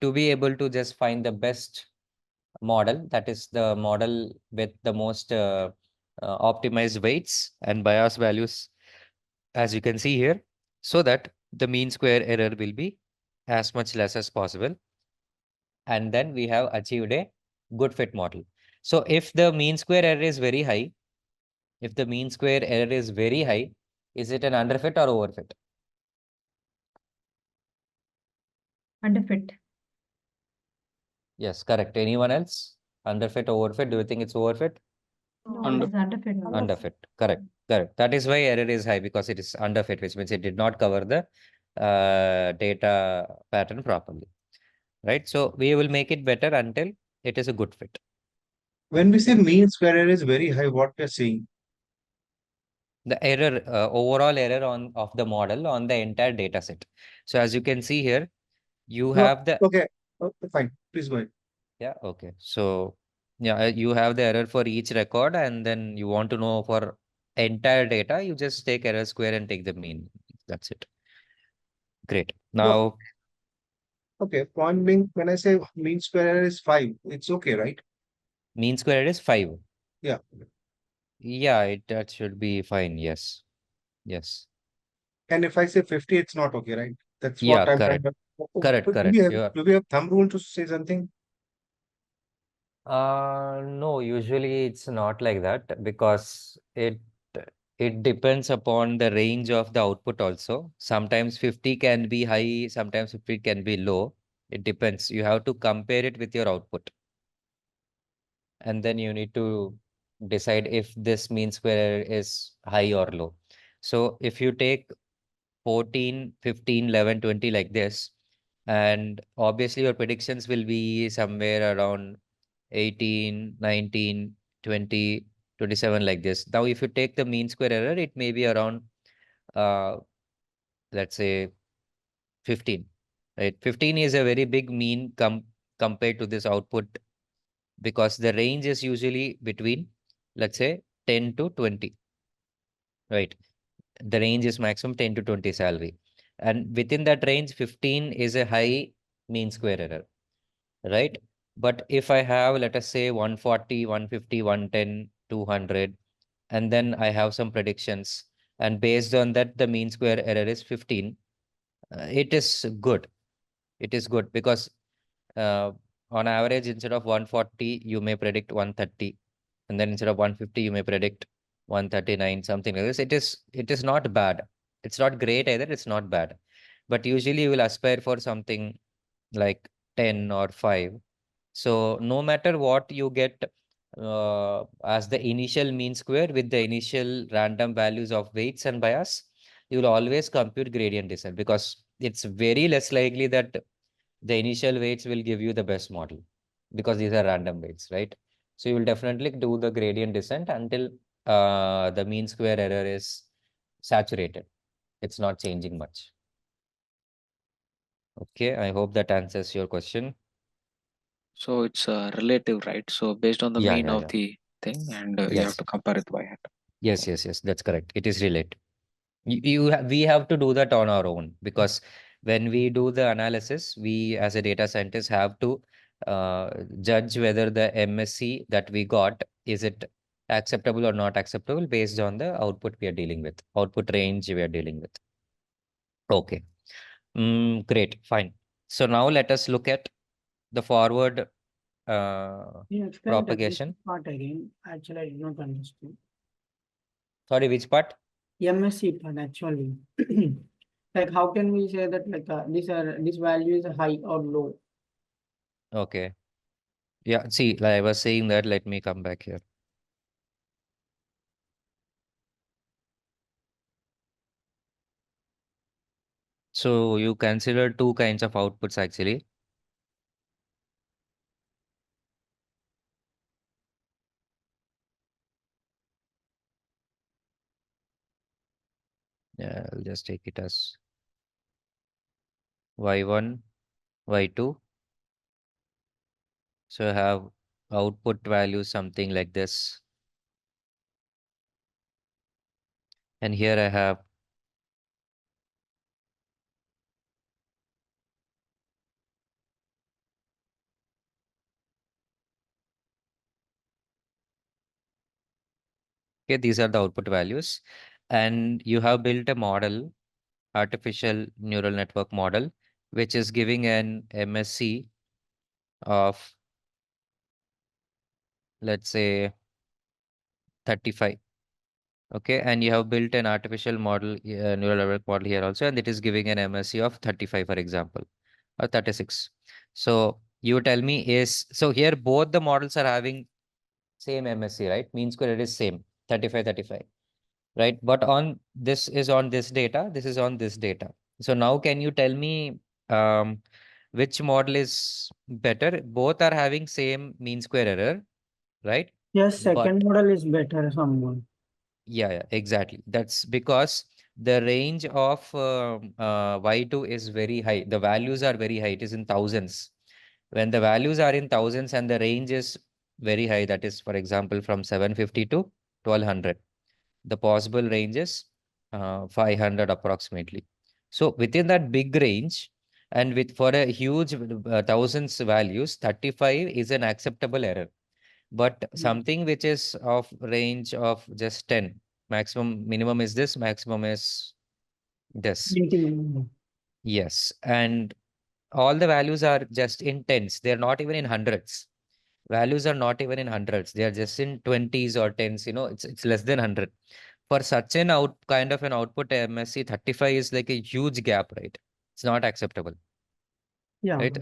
to be able to just find the best model, that is the model with the most optimized weights and bias values, as you can see here, so that the mean square error will be as much less as possible. And then we have achieved a good fit model. So if the mean square error is very high, if the mean square error is very high, is it an underfit or overfit? Underfit. Yes, correct. Anyone else? Underfit, overfit? Do you think it's overfit? No, Under- it is underfit. only. Underfit. Correct. Correct. That is why error is high, because it is underfit, which means it did not cover the data pattern properly. Right. So we will make it better until it is a good fit. When we say mean square error is very high, what we are saying? The error, overall error of the model on the entire data set. So as you can see here, you No, have the okay, fine. Please go ahead. yeah, okay. So yeah, you have the error for each record, and then you want to know for entire data, you just take error square and take the mean. That's it. Great. No, Now okay. Point being, when I say mean square error is 5, it's okay, right? mean square is 5. Yeah. Yeah, that should be fine. Yes. Yes. And if I say 50, it's not okay, right? That's Yeah, what I'm trying correct. to. Correct, Do correct. we have You are do we have thumb rule to say something? no, usually it's not like that because it depends upon the range of the output also. Sometimes 50 can be high, sometimes 50 can be low. It depends. You have to compare it with your output. And then you need to decide if this mean square is high or low. So if you take 14, 15, 11, 20 like this, and obviously your predictions will be somewhere around 18, 19, 20, 27 like this. Now, if you take the mean square error, it may be around, uh, let's say 15, right? 15 is a very big mean compared to this output because the range is usually between, let's say, 10 to 20, right? The range is maximum 10 to 20 salary. And within that range, 15 is a high mean square error, right? But if I have, let us say 140, 150, 110, 200, and then I have some predictions, and based on that, the mean square error is 15, it is good. It is good because uh, on average, instead of 140, you may predict 130, and then instead of 150, you may predict 139, something like this. It is not bad. It's not great either. It's not bad. But usually you will aspire for something like 10 or 5. So no matter what you get as the initial mean square with the initial random values of weights and bias, you will always compute gradient descent because it's very less likely that the initial weights will give you the best model because these are random weights, right? So you will definitely do the gradient descent until the mean square error is saturated. It's not changing much. Okay, I hope that answers your question. So it's relative, right? So based on the Yeah, mean yeah, of yeah. the thing, and you have Yes, to compare it by hand. yes, yes, yes. That's correct. It is related. We have to do that on our own, because when we do the analysis, we as a data scientist have to judge whether the MSC that we got, is it acceptable or not acceptable based on the output we are dealing with, output range we are dealing with. Okay. Great, fine. So now let us look at the forward You explained the basic propagation. part again. Actually, I did not understand. Sorry, which part? MSC part actually. Like how can we say that like this value is high or low? Okay. Yeah, see, like I was saying that, let me come back here. So you consider two kinds of outputs actually. Yeah, I'll just take it as y1, y2. So I have output value something like this. And here I have okay, these are the output values. And you have built a model, artificial neural network model, which is giving an MSC of, let's say, 35. Okay, and you have built an artificial model, neural network model here also, and it is giving an MSC of 35, for example, or 36. So you tell me, is so here both the models are having same MSC, right? Mean square is same, 35, 35, right? But on this is on this data, this is on this data. So now can you tell me which model is better? Both are having same mean square error, right? Yes, second But model is better someone. yeah, exactly. That's because the range of y2 is very high. The values are very high. It is in thousands. When the values are in thousands and the range is very high, that is, for example, from 750 to 1200, the possible range is 500 approximately. So within that big range, and with for a huge thousands values, 35 is an acceptable error. But something which is of range of just 10, maximum, minimum is this, maximum is this. 20. Yes. And all the values are just in tens. They're not even in hundreds. Values are not even in hundreds. They are just in 20s or tens. It's less than 100. For such an out kind of an output MSC, 35 is like a huge gap, right? It's not acceptable. Yeah. Right?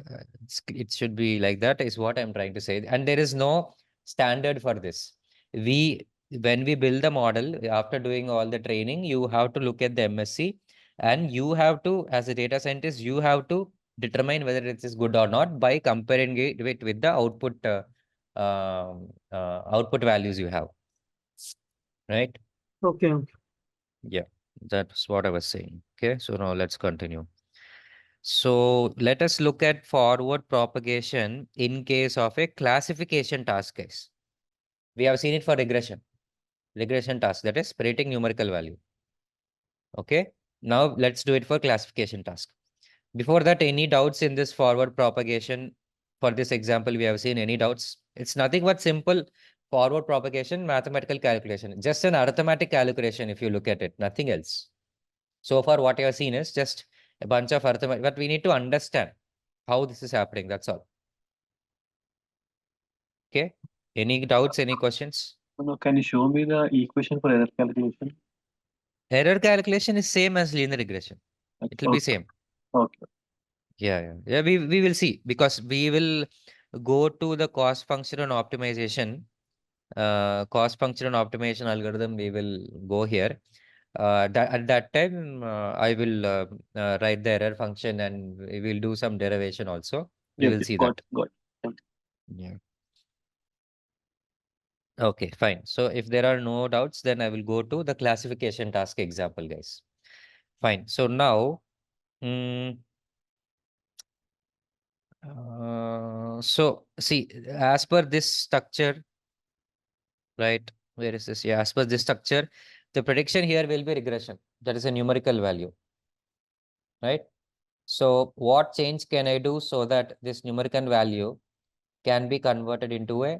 It should be like that is what I'm trying to say. And there is no standard for this. When we build the model, after doing all the training, you have to look at the MSC, and you have to, as a data scientist, you have to determine whether it is good or not by comparing it with the output values you have, right? Okay. Yeah, that's what I was saying. Okay, so now let's continue. So let us look at forward propagation in case of a classification task case. We have seen it for regression task, that is predicting numerical value. Okay. Now let's do it for classification task. Before that, any doubts in this forward propagation? For this example, we have seen any doubts? It's nothing but simple forward propagation, mathematical calculation, just an arithmetic calculation if you look at it, nothing else. So far, what you have seen is just a bunch of arithmetic, but we need to understand how this is happening. That's all. Okay. Any doubts, any questions? No, can you show me the equation for error calculation? Error calculation is same as linear regression. It will be Okay. same. Okay. Yeah. We will see, because we will go to the cost function and optimization. Cost function and optimization algorithm, we will go here. At that time, I will write the error function, and we will do some derivation also. We Yes, will yes, see got that. it, got it. Yeah. Okay, fine. So if there are no doubts, then I will go to the classification task example, guys. Fine. So now, so see, as per this structure, right? Where is this? Yeah, as per this structure, the prediction here will be regression. That is a numerical value, right? So what change can I do so that this numerical value can be converted into a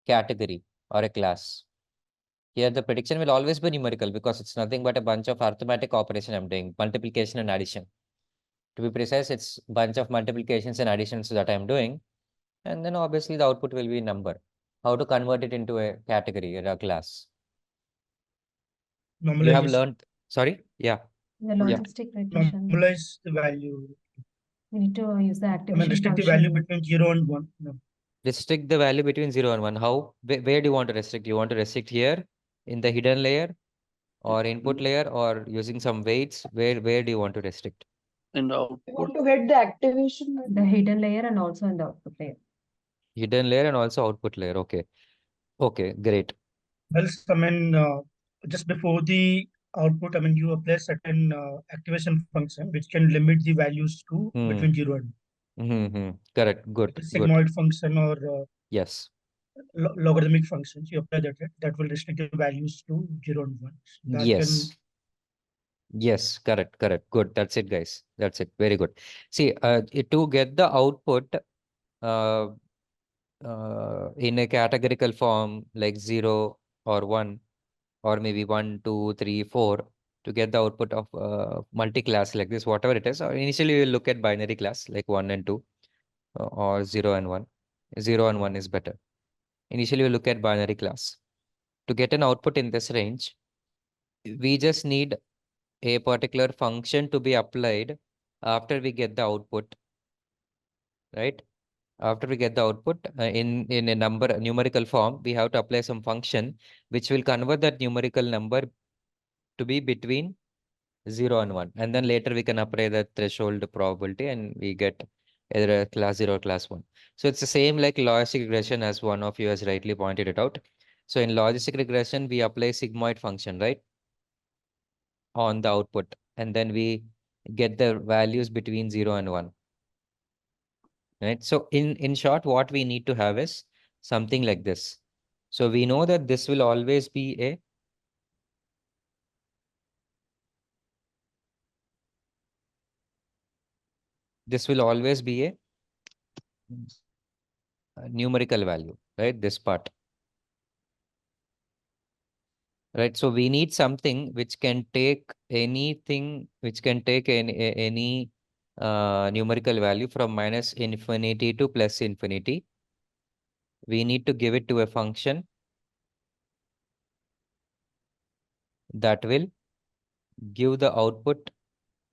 category or a class? Here the prediction will always be numerical because it's nothing but a bunch of arithmetic operation I'm doing, multiplication and addition. To be precise, it's bunch of multiplications and additions that I'm doing. And then obviously the output will be number. How to convert it into a category or a class? You have Normalize, learned, sorry? Yeah. The Yeah. logistic regression, normalize the value. we need to use the I mean, activation restrict the value function. between 0 and 1. No. Restrict the value between 0 and 1. How? Where do you want to restrict? You want to restrict here in the hidden layer or input layer or using some weights? Where do you want to restrict? In the I output, want to get the activation. The hidden layer and also in the output layer. Hidden layer and also output layer. Okay. Okay, great. Else, I mean, just before the output, I mean, you apply certain activation function which can limit the values to between 0 and 1. Correct. Good. Like a Good. sigmoid function or Yes. logarithmic functions, you apply that will restrict the values to 0 and 1. So that can Yes. Yes. Correct. Correct. Good. That's it, guys. That's it. Very good. See, to get the output uh, in a categorical form like 0 or 1 or maybe 1, 2, 3, 4 to get the output of multi-class like this, whatever it is. Or initially, we'll look at binary class like 1 and 2 or 0 and 1. 0 and 1 is better. Initially, we look at binary class. To get an output in this range, we just need a particular function to be applied after we get the output, right? After we get the output in a numerical form, we have to apply some function which will convert that numerical number to be between 0 and 1. And then later we can apply the threshold probability and we get either a class 0 or class 1. So it's the same like logistic regression as one of you has rightly pointed it out. So in logistic regression, we apply sigmoid function, right? On the output. And then we get the values between 0 and 1. Right? So in short, what we need to have is something like this. So we know that this will always be a numerical value, right? This part. Right. So we need something which can take anything, which can take any numerical value from minus infinity to plus infinity. We need to give it to a function that will give the output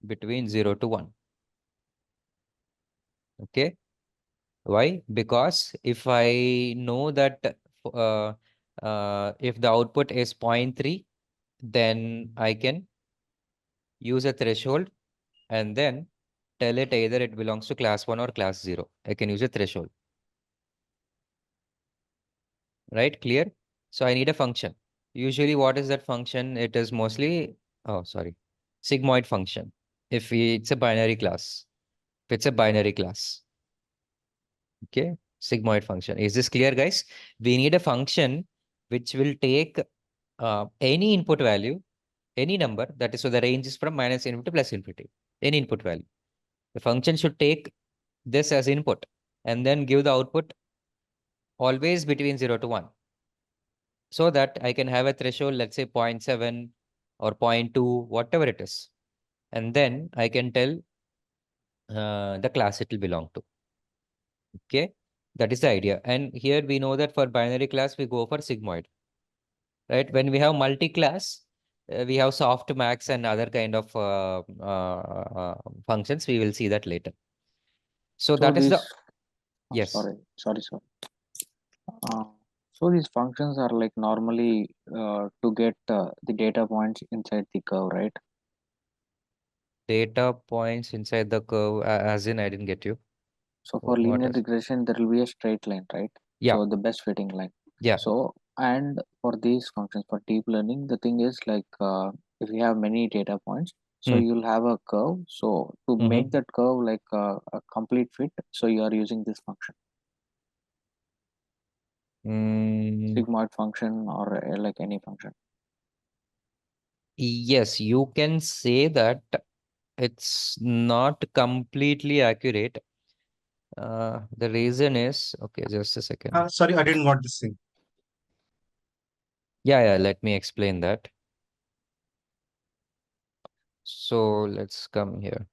between 0 to 1. Okay. Why? Because if I know that if the output is 0.3, then I can use a threshold and then tell it either it belongs to class 1 or class 0. I can use a threshold. Right? Clear? So I need a function. Usually what is that function? It is mostly, oh, sorry, sigmoid function. If it's a binary class. If it's a binary class. Okay, sigmoid function. Is this clear, guys? We need a function which will take any input value, any number, that is, so the range is from minus infinity to plus infinity, any input value. The function should take this as input and then give the output always between 0 to 1. So that I can have a threshold, let's say 0.7 or 0.2, whatever it is. And then I can tell the class it will belong to. Okay, that is the idea. And here we know that for binary class, we go for sigmoid. Right? When we have multi-class, we have softmax and other kind of functions. We will see that later. So that is the, yes. sorry. Uh, so these functions are like normally to get the data points inside the curve, right? Data points inside the curve, as in I didn't get you. So for What linear is? regression, there will be a straight line, right? Yeah. So the best fitting line. Yeah. So And for these functions for deep learning, the thing is like if you have many data points, so you'll have a curve. So to make that curve like a complete fit, so you are using this function, sigmoid function or like any function. Yes, you can say that it's not completely accurate. The reason is, okay, just a second. Sorry, I didn't got this thing. Yeah, let me explain that. So let's come here.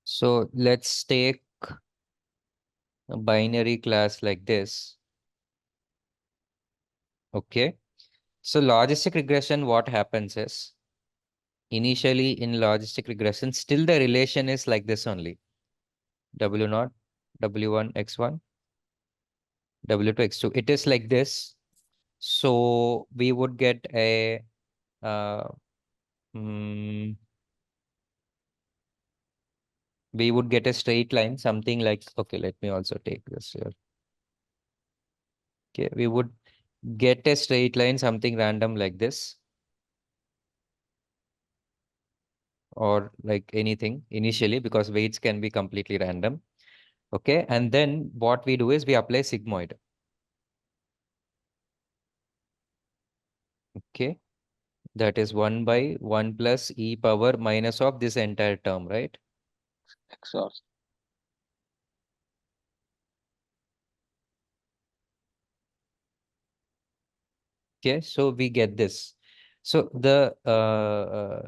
So let's take a binary class like this. Okay. So logistic regression, what happens is, initially in logistic regression, still the relation is like this only. W0, W1, X1, W2, X2. It is like this. So we would get a we would get a straight line, something like, okay, let me also take this here. Okay, we would get a straight line, something random like this. Or like anything initially, because weights can be completely random. Okay, and then what we do is we apply sigmoid. Okay, that is 1 by 1 plus e power minus of this entire term, right? XOR. Okay, so we get this. So the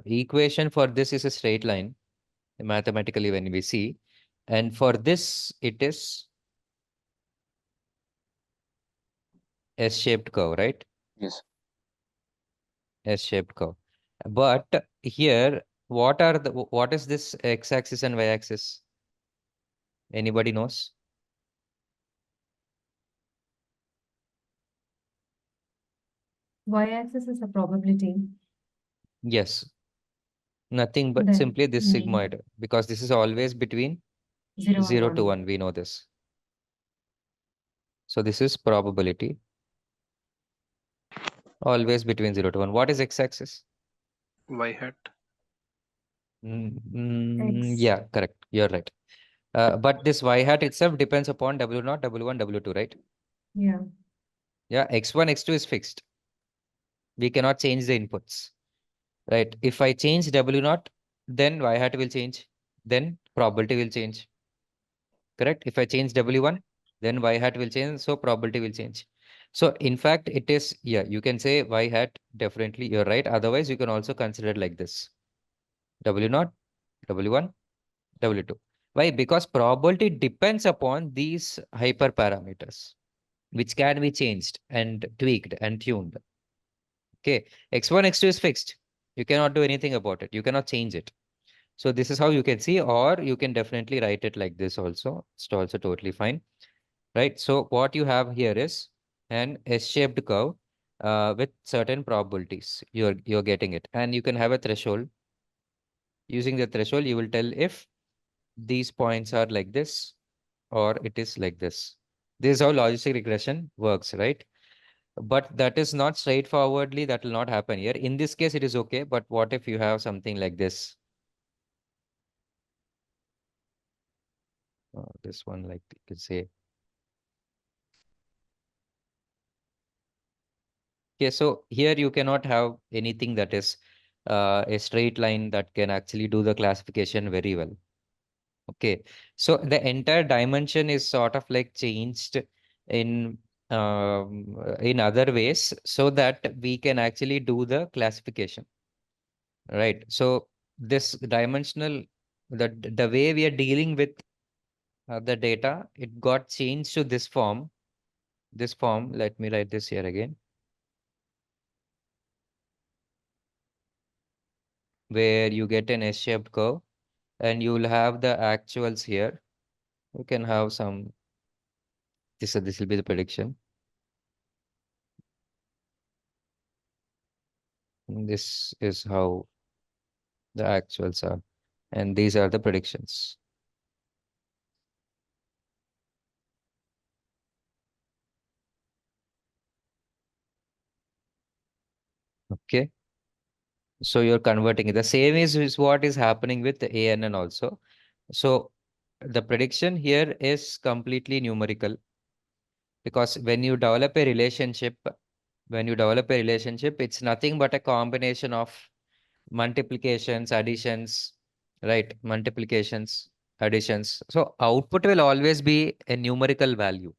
equation for this is a straight line, mathematically when we see, and for this it is S-shaped curve, right? Yes. S-shaped curve. But here, what is this x-axis and y-axis? Anybody knows? Y-axis is the probability. Yes. Nothing but Then simply this sigmoid, because this is always between 0 to 1. We know this. So this is probability. Always between 0 to 1. What is x-axis? Y hat. X. Yeah, correct. You're right. But this y hat itself depends upon W0, W1, W2, right? Yeah. Yeah, x1, x2 is fixed. We cannot change the inputs, right? If I change W0, then y hat will change. Then probability will change. Correct? If I change W1, then y hat will change. So probability will change. So in fact, it is, yeah, you can say y hat, definitely you're right. Otherwise, you can also consider it like this. W0, W1, W2. Why? Because probability depends upon these hyperparameters, which can be changed and tweaked and tuned. Okay, x1, x2 is fixed. You cannot do anything about it. You cannot change it. So this is how you can see, or you can definitely write it like this also. It's also totally fine, right? So what you have here is an S-shaped curve with certain probabilities. You're getting it, and you can have a threshold. Using the threshold, you will tell if these points are like this or it is like this. This is how logistic regression works, right? But that is not straightforwardly, that will not happen here. In this case, it is okay. But what if you have something like this? This one, like you could say. Okay, so here you cannot have anything that is a straight line that can actually do the classification very well. Okay, so the entire dimension is sort of like changed in in other ways so that we can actually do the classification, right? So this dimensional, the way we are dealing with the data, it got changed to this form. This form, let me write this here again, where you get an S-shaped curve and you will have the actuals here. You can have some, this will be the prediction. This is how the actuals are, and these are the predictions. Okay. So you're converting it. The same is what is happening with the ANN also. So the prediction here is completely numerical, because when you develop a relationship, it's nothing but a combination of multiplications, additions, right? Multiplications, additions. So output will always be a numerical value.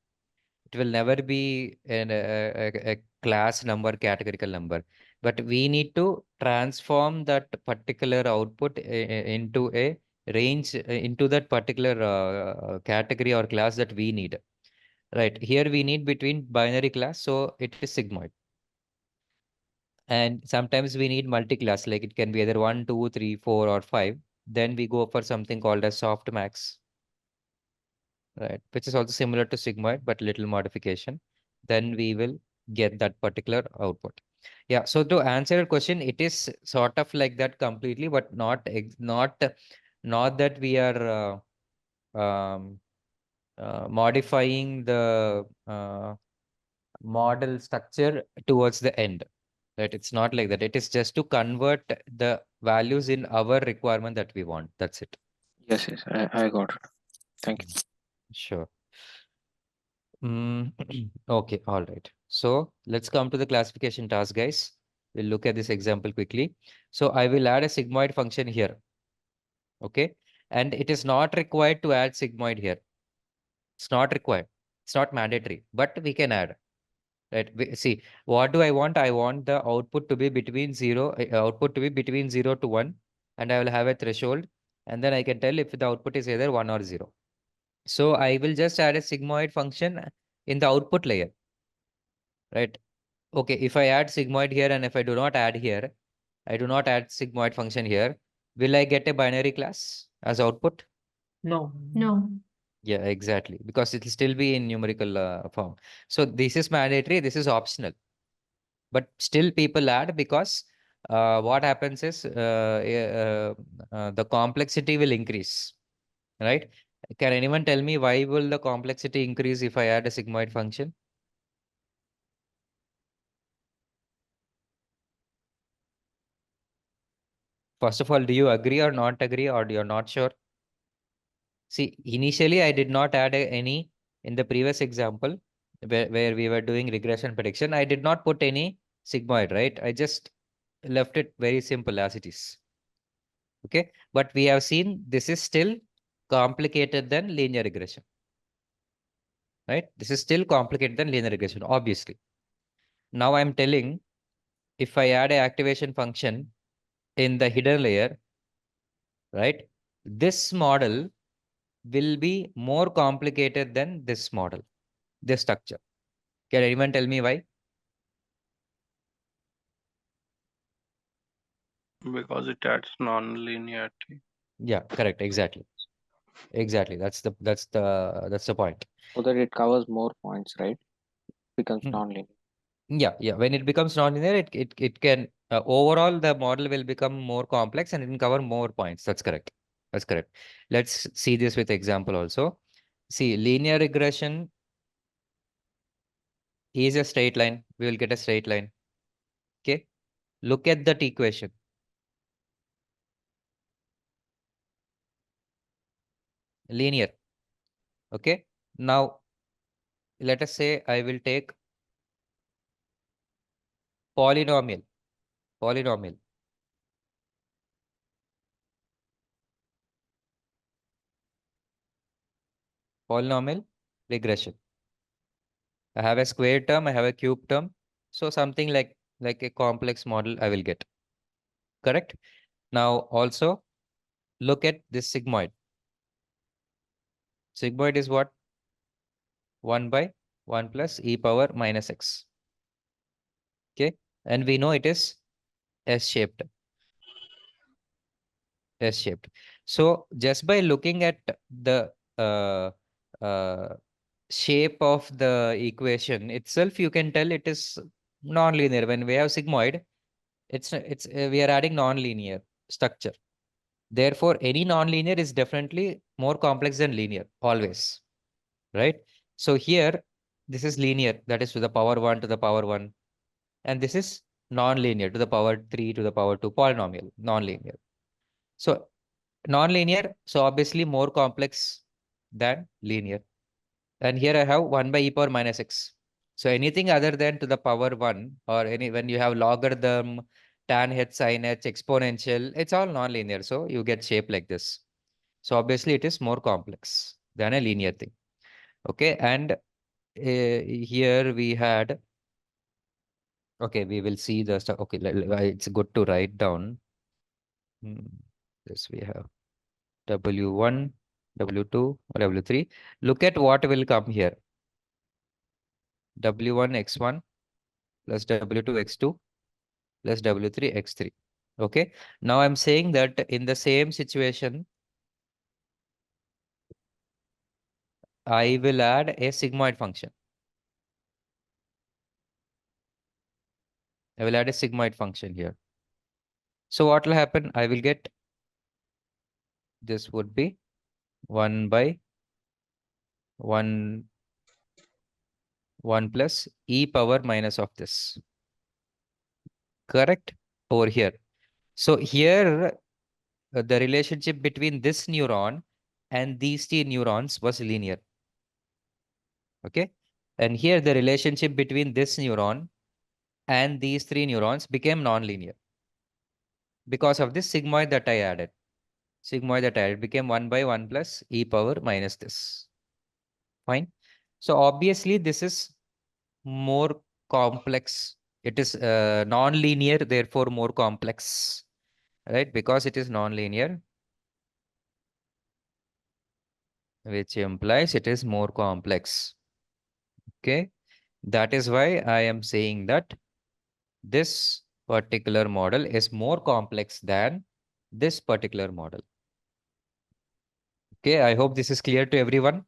It will never be a class number, categorical number. But we need to transform that particular output into a range, into that particular category or class that we need. Right. Here we need between binary class, so it is sigmoid. And sometimes we need multi-class, like it can be either 1, 2, 3, 4, or 5. Then we go for something called as softmax, right? Which is also similar to sigmoid, but little modification. Then we will get that particular output. Yeah. So to answer your question, it is sort of like that completely, but not that we are modifying the model structure towards the end. Right? It's not like that. It is just to convert the values in our requirement that we want. That's it. Yes, yes, I got it. Thank you. Sure. Okay, all right. So let's come to the classification task, guys. We'll look at this example quickly. So I will add a sigmoid function here. Okay. And it is not required to add sigmoid here. It's not required. It's not mandatory, but we can add. Right. See, what do I want? I want the output to be between output to be between 0 to 1, and I will have a threshold, and then I can tell if the output is either 1 or 0. So I will just add a sigmoid function in the output layer. Right. Okay, if I add sigmoid here and if I do not add here, I do not add sigmoid function here, will I get a binary class as output? No. No. Yeah, exactly. Because it will still be in numerical form. So this is mandatory, this is optional. But still people add, because what happens is the complexity will increase, right? Can anyone tell me why will the complexity increase if I add a sigmoid function? First of all, do you agree or not agree, or you're not sure? See, initially I did not add any in the previous example where we were doing regression prediction. I did not put any sigmoid, right? I just left it very simple as it is. Okay, but we have seen this is still complicated than linear regression, right? This is still complicated than linear regression, obviously. Now I'm telling, if I add a activation function in the hidden layer, right? This model will be more complicated than this model, this structure. Can anyone tell me why? Because it adds non-linearity. Yeah, correct. Exactly. Exactly. That's the point. So that it covers more points, right? Becomes Hmm. non-linear. Yeah. When it becomes nonlinear, it can overall the model will become more complex and it can cover more points. That's correct. That's correct. Let's see this with example also. See, linear regression is a straight line. We will get a straight line. Okay. Look at that equation. Linear. Okay. Now, let us say I will take polynomial. Polynomial. Polynomial regression. I have a square term, I have a cube term. So something like a complex model I will get. Correct? Now also look at this sigmoid. Sigmoid is what? 1 by 1 plus e power minus x. Okay. And we know it is S-shaped. S-shaped. So just by looking at the uh, shape of the equation itself, you can tell it is non-linear. When we have sigmoid, we are adding non-linear structure. Therefore, any non-linear is definitely more complex than linear, always, right? So here, this is linear, that is to the power 1 to the power 1. And this is non-linear to the power 3 to the power 2, polynomial, non-linear. So non-linear, so obviously more complex than linear. And here I have 1 by e power minus x. So anything other than to the power 1 or any when you have logarithm, tan h, sin h, exponential, it's all non-linear. So you get shape like this. So obviously it is more complex than a linear thing. Okay. And here we had, okay, we will see the stuff. Okay, it's good to write down. This we have W1, W2, W3. Look at what will come here. W1 x1 plus W2 x2 plus W3 x3. Okay. Now I'm saying that in the same situation, I will add a sigmoid function. I will add a sigmoid function here. So what will happen? I will get, this would be 1 by 1 plus e power minus of this. Correct? Over here. So here, the relationship between this neuron and these two neurons was linear. Okay. And here the relationship between this neuron and these three neurons became nonlinear because of this sigmoid that I added. Sigmoid that I added became 1 by 1 plus e power minus this. Fine. So obviously this is more complex. It is non-linear, therefore more complex, right? Because it is non-linear, which implies it is more complex. Okay. That is why I am saying that this particular model is more complex than this particular model. Okay. I hope this is clear to everyone.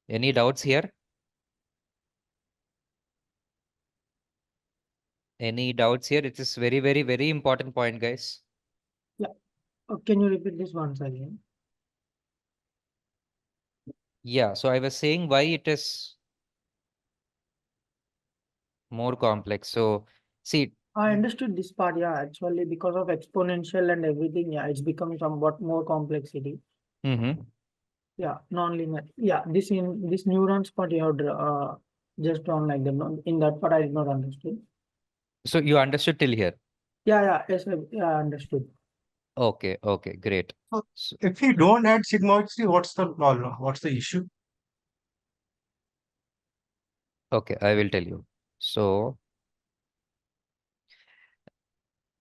Any doubts here? Any doubts here? It is very, very, very important point, guys. Can you repeat this once again? Yeah. So I was saying why it is more complex. So see, I understood this part, yeah, actually because of exponential and everything, yeah, it's become somewhat more complexity. Yeah, non-linear. Yeah, this neurons part you have just drawn like them. In that part I did not understood. so you understood till here. Yeah, yes, I understood. Okay, okay, great. So if we don't add sigmoid 3, what's the problem? What's the issue? Okay, I will tell you. So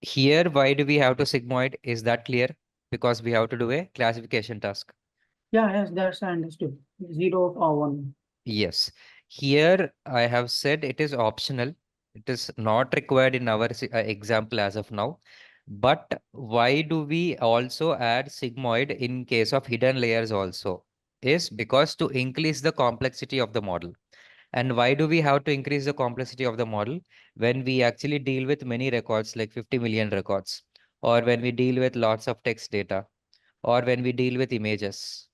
here, why do we have to sigmoid? Is that clear? Because we have to do a classification task. Yeah, yes, that's I understood. 0 or 1. Yes. Here, I have said it is optional. It is not required in our example as of now. But why do we also add sigmoid in case of hidden layers also? Is because to increase the complexity of the model. And why do we have to increase the complexity of the model when we actually deal with many records, like 50 million records, or when we deal with lots of text data, or when we deal with images?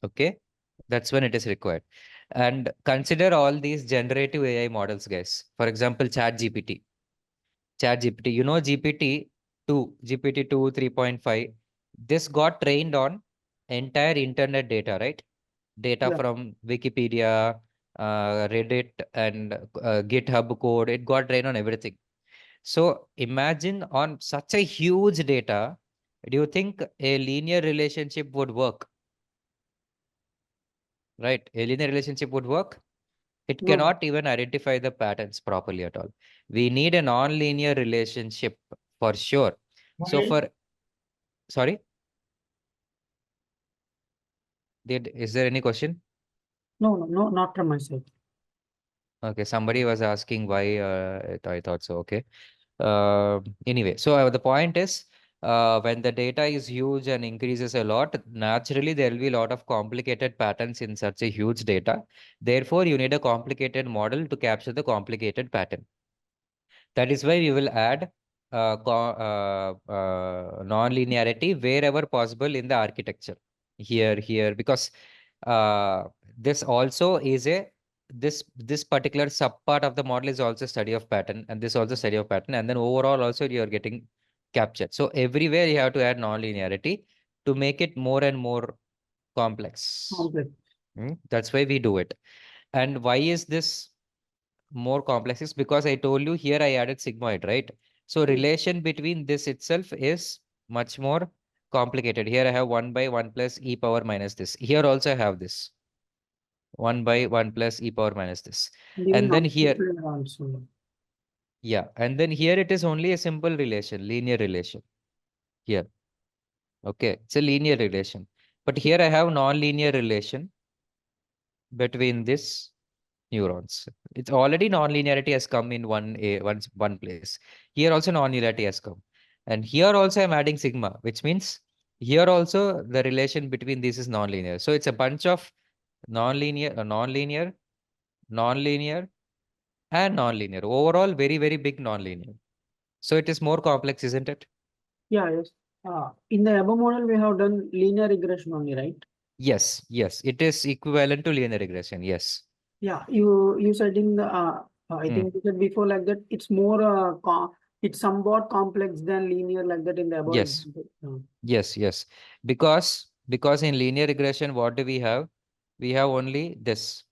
Okay, that's when it is required. And consider all these generative AI models, guys. For example, ChatGPT, you know, GPT-2, 3.5. This got trained on entire internet data, right? Data Yeah. from Wikipedia, Reddit, and GitHub code. It got trained on everything. So imagine on such a huge data, do you think a linear relationship would work? Right? A linear relationship would work? It No. cannot even identify the patterns properly at all. We need a non-linear relationship for sure. So Why? sorry, is there any question? No, not from my side. Okay, somebody was asking why. I thought so. Okay. Anyway, so the point is, when the data is huge and increases a lot, naturally there will be a lot of complicated patterns in such a huge data. Therefore, you need a complicated model to capture the complicated pattern. That is why we will add non-linearity wherever possible in the architecture. Here, because this also is this particular subpart of the model is also study of pattern, and this also study of pattern, and then overall also you are getting captured. So everywhere you have to add non-linearity to make it more and more complex. Complex. That's why we do it. And why is this more complex? Is because I told you here I added sigmoid, right? So relation between this itself is much more complicated. Here I have 1 by 1 plus e power minus this. Here also I have this 1 by 1 plus e power minus this. And then here, also. yeah, and then here it is only a simple relation, linear relation. Here, okay, it's a linear relation. But here I have non-linear relation between this neurons. It's already non-linearity has come in one place. Here also non-linearity has come. And here also I'm adding sigma, which means here also the relation between these is non-linear. So it's a bunch of non-linear, non-linear, and non-linear. Overall, very, very big non-linear. So it is more complex, isn't it? Yeah, yes. In the above model, we have done linear regression only, right? Yes, yes. It is equivalent to linear regression. Yes. Yeah, you said in the I think you said before like that it's more it's somewhat complex than linear like that in the above Yes. example. Yes. Because in linear regression, what do we have? We have only this.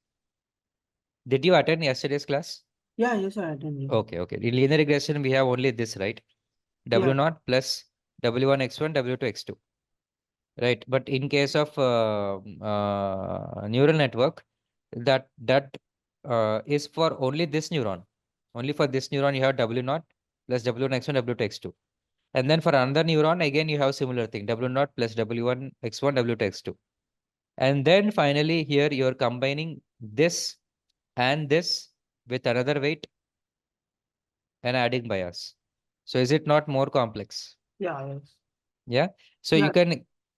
Did you attend yesterday's class? Yeah, yes, I attended. Okay. In linear regression, we have only this, right? W Yeah. naught plus W1 x1, W2 x2. Right. But in case of neural network, that is for only this neuron. Only for this neuron, you have W naught plus W1 x1, W2 x2. And then for another neuron, again, you have similar thing, W naught plus W1 x1, W2 x2. And then finally here you're combining this and this with another weight and adding bias. So is it not more complex? Yeah, yes. Yeah. So Yeah.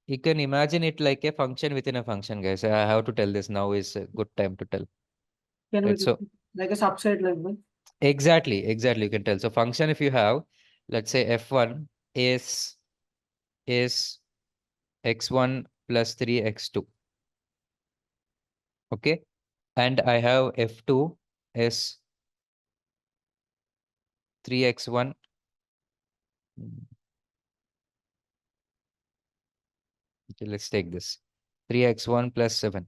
you can imagine it like a function within a function, guys. I have to tell this now is a good time to tell. Can we Right. So like a subset like that? exactly you can tell. So function, if you have, let's say f1 is x1 plus 3x2. Okay. And I have f2 is 3x1. Okay, let's take this 3x1 plus 7.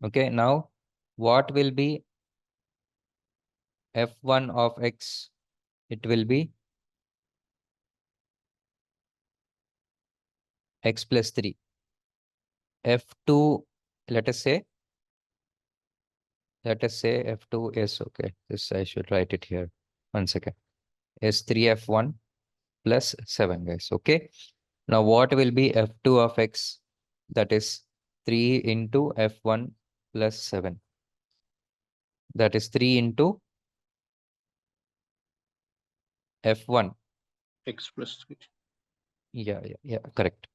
Okay, now what will be f1 of x? It will be x plus 3. f2, let us say f2 is, okay, this I should write it here. 1 second. Is 3f1 plus 7, guys. Okay. Now what will be f2 of x? That is 3 into f1 plus 7. That is 3 into f1. X plus 3. Yeah, correct.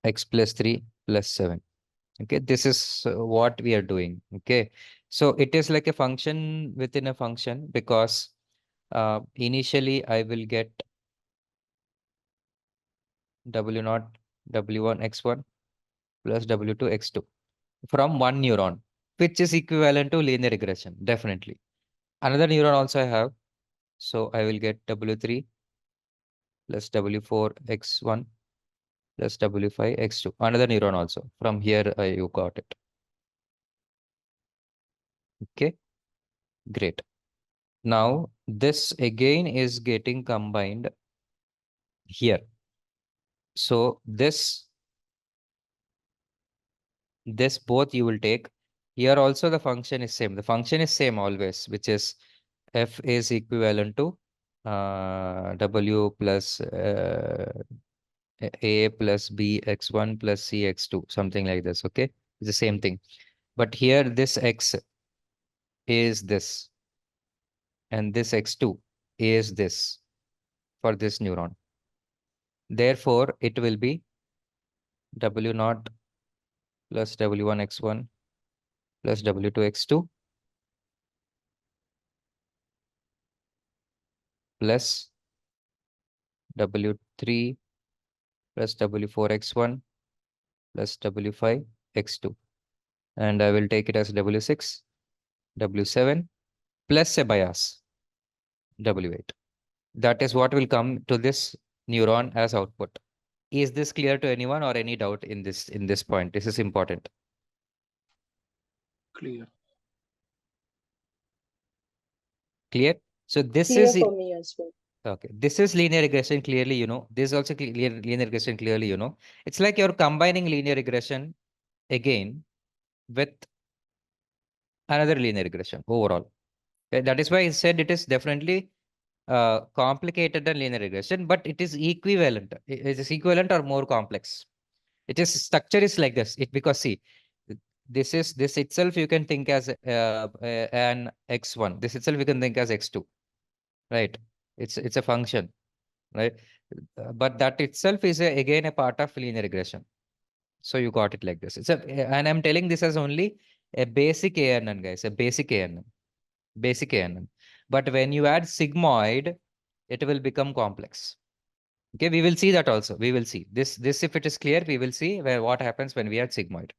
X plus 3 plus 7. Okay, this is what we are doing. Okay, so it is like a function within a function, because initially I will get W naught W1 x1 plus W2 x2 from one neuron, which is equivalent to linear regression, definitely. Another neuron also I have, so I will get W3 plus W4 x1 plus W5 x2. Another neuron also. From here you got it. Okay, great. Now this again is getting combined here. So this both you will take. Here also the function is same. The function is same always, which is f is equivalent to w plus a plus b x1 plus c x2, something like this. Okay, it's the same thing. But here this x is this, and this x2 is this for this neuron. Therefore, it will be w naught plus w1 x1 plus w2 x2 plus W3 plus W4x1 plus W5 x2. And I will take it as W6, W7 plus a bias, W8. That is what will come to this neuron as output. Is this clear to anyone or any doubt in this point? This is important. Clear. Clear? So this Clear is for me as well. okay. This is linear regression clearly, This is also linear regression clearly, It's like you're combining linear regression again with another linear regression overall. Okay, that is why I said it is definitely complicated than linear regression, but it is equivalent. It is equivalent or more complex. It is structure is like this. Because see, this itself you can think as an x1. This itself you can think as x2, right? It's a function, right? But that itself is again a part of linear regression. So you got it like this. And I'm telling this as only a basic ANN, guys. A basic ANN. Basic ANN. But when you add sigmoid, it will become complex. Okay, we will see that also. We will see this. If it is clear, we will see what happens when we add sigmoid.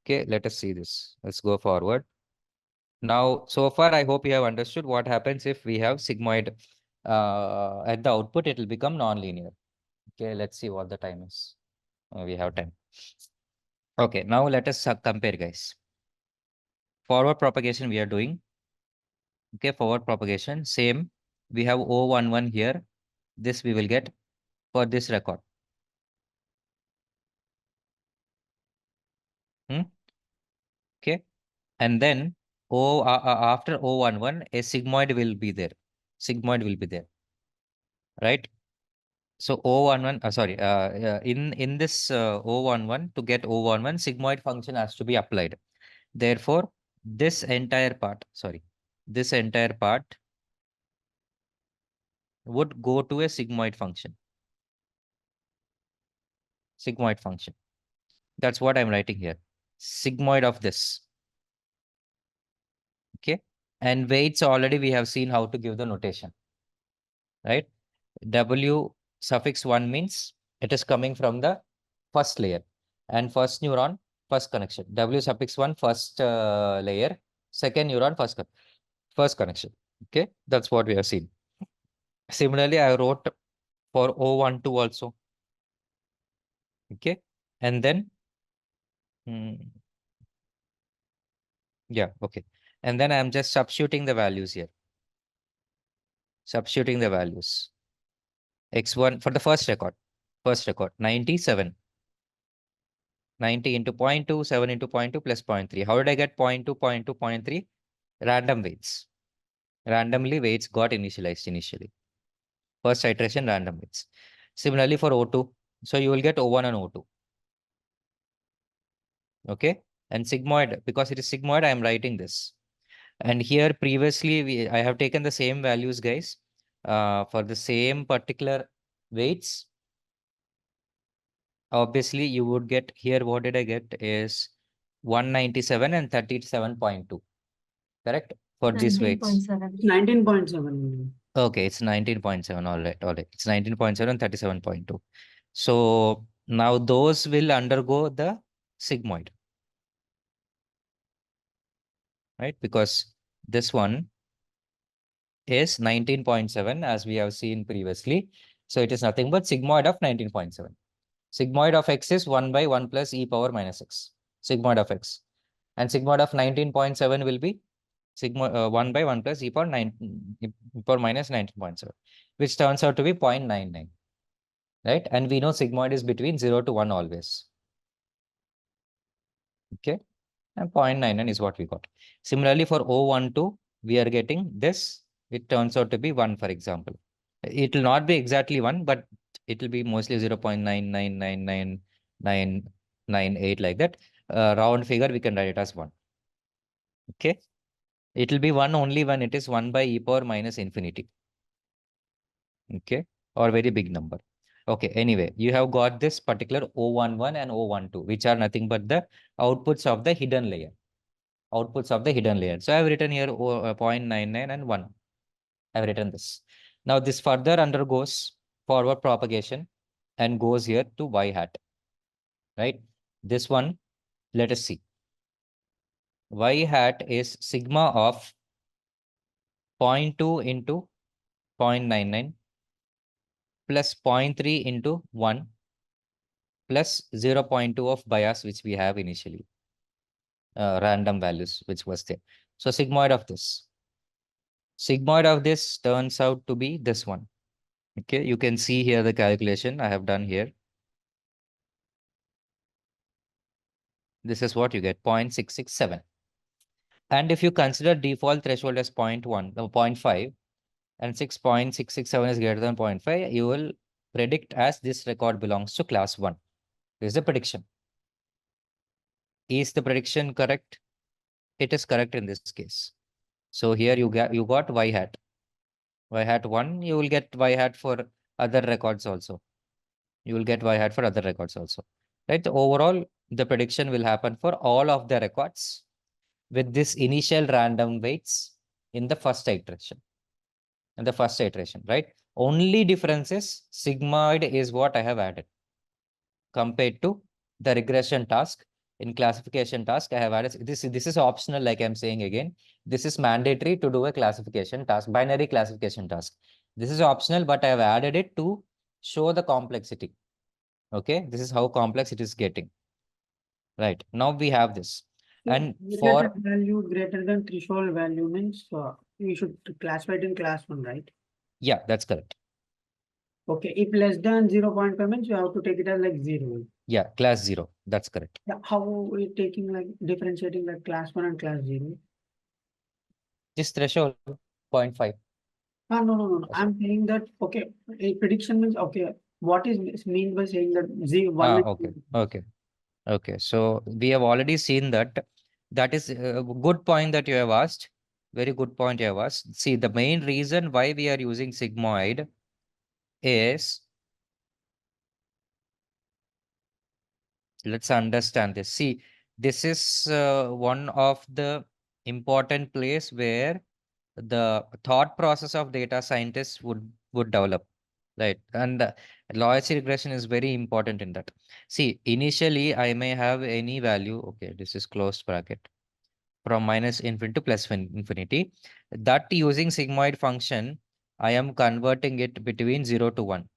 Okay, let us see this. Let's go forward. Now, so far, I hope you have understood what happens if we have sigmoid at the output. It will become non-linear. Okay, let's see what the time is. We have time. Okay, now let us compare, guys. Forward propagation we are doing. Okay, forward propagation, same. We have O11 here. This we will get for this record. Okay, and then after O11, a sigmoid will be there. Sigmoid will be there, right? So O11, sorry, in this O11, to get O11, sigmoid function has to be applied. Therefore, this entire part would go to a sigmoid function. Sigmoid function. That's what I'm writing here. Sigmoid of this. Okay. And weights already we have seen how to give the notation. Right? W suffix 1 means it is coming from the first layer. And first neuron, first connection. W suffix 1, first layer. Second neuron, first connection. Okay. That's what we have seen. Similarly, I wrote for O12 also. Okay. And then, yeah, okay. And then I'm just substituting the values here. Substituting the values. X1 for the first record. 97. 90 into 0.2, 7 into 0.2 plus 0.3. How did I get 0.2, 0.2, 0.3? Random weights. Randomly weights got initialized initially. First iteration, random weights. Similarly for O2. So you will get O1 and O2. Okay. And sigmoid, because it is sigmoid, I am writing this. And here previously, I have taken the same values, guys, for the same particular weights. Obviously, you would get here, what did I get is 197 and 37.2. Correct? For these weights. 19.7. Okay, it's 19.7. All right. It's 19.7 and 37.2. So now those will undergo the sigmoid. Right? Because this one is 19.7 as we have seen previously. So it is nothing but sigmoid of 19.7. Sigmoid of x is 1 by 1 plus e power minus x. Sigmoid of x. And sigmoid of 19.7 will be sigma 1 by 1 plus e power minus 19.7, which turns out to be 0.99. Right? And we know sigmoid is between 0 to 1 always. Okay. And 0.99 is what we got. Similarly, for O12, we are getting this. It turns out to be 1, for example. It will not be exactly 1, but it will be mostly 0.9999998 like that. Round figure, we can write it as 1. Okay. It will be 1 only when it is 1 by e power minus infinity. Okay. Or very big number. Okay. Anyway, you have got this particular O11 and O12, which are nothing but the outputs of the hidden layer. Outputs of the hidden layer. So I have written here 0.99 and 1 I've written this. Now this further undergoes forward propagation and goes here to y hat, right? This one, let us see. Y hat is sigma of 0.2 into 0.99 plus 0.3 into 1 plus 0.2 of bias, which we have initially, random values, which was there. So sigmoid of this turns out to be this one. Okay, you can see here the calculation I have done here. This is what you get, 0.667. And if you consider default threshold as 0.1, 0.5, and 6.667 is greater than 0.5, you will predict as this record belongs to class 1. This is the prediction. Is the prediction correct? It is correct in this case. So here you got y hat. Y hat 1, you will get y hat for other records also. You will get y hat for other records also. Right? Overall, the prediction will happen for all of the records with this initial random weights in the first iteration. Right? Only difference is sigmoid is what I have added compared to the regression task. In classification task, I have added this is optional, like I'm saying again. This is mandatory to do a classification task, binary classification task. This is optional, but I have added it to show the complexity. Okay, this is how complex it is getting. Right, now we have this. So And related for value greater than threshold value means we should classify it in class 1, right? yeah, that's correct. Okay, if less than 0.5 means you have to take it as like 0. Yeah, class 0, that's correct. Yeah, how we taking like differentiating like class 1 and class 0? This threshold 0.5. No. I'm saying that okay, a prediction means okay. What is mean by saying that 1 is Okay. So we have already seen that. That is a good point that you have asked. Very good point you have asked. See, the main reason why we are using sigmoid is, let's understand this. See, this is one of the important place where the thought process of data scientists would develop, right? And loyalty regression is very important in that. See, initially I may have any value. Okay, this is closed bracket from minus infinity to plus infinity. That using sigmoid function, I am converting it between 0 to 1.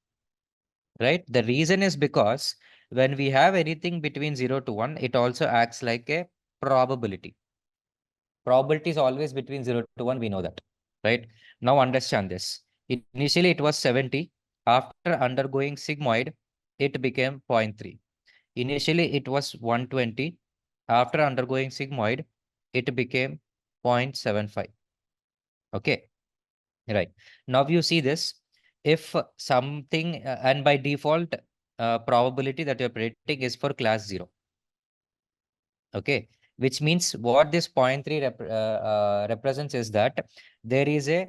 Right? The reason is because when we have anything between 0 to 1, it also acts like a probability. Probability is always between 0 to 1, we know that. Right? Now understand this. Initially it was 70. After undergoing sigmoid, it became 0.3. Initially it was 120. After undergoing sigmoid, it became 0.75. Okay. Right. Now you see this. If something, and by default, probability that you're predicting is for class 0. Okay. Which means what this 0.3 represents is that there is a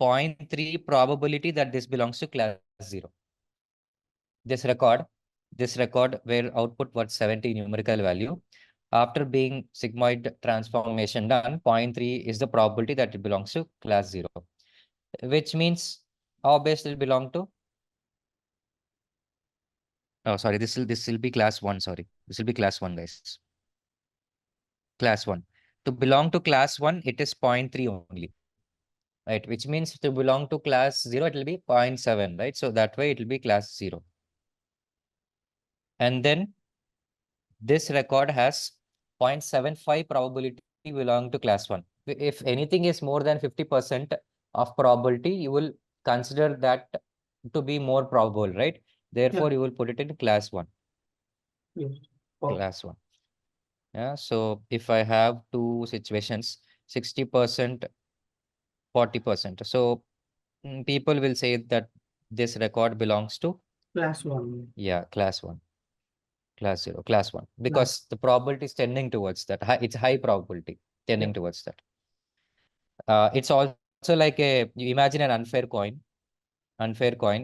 0.3 probability that this belongs to class 0. This record where output was 70 numerical value. After being sigmoid transformation done, 0.3 is the probability that it belongs to class 0. Which means how base will belong to? Oh, sorry, this will be class 1. Sorry, this will be class 1, guys. Class 1. To belong to class 1, it is 0.3 only. Right, which means to belong to class 0, it will be 0.7, right? So that way it will be class 0. And then this record has 0.75 probability belong to class 1. If anything is more than 50% of probability, you will consider that to be more probable, right? Therefore, you will put it in class 1. Yes. Class 1. Yeah. So if I have two situations, 60%, 40%. So people will say that this record belongs to class 1. Yeah, class 1. Class 0, class 1. Because the probability is tending towards that. It's high probability tending towards that. It's also like you imagine an unfair coin.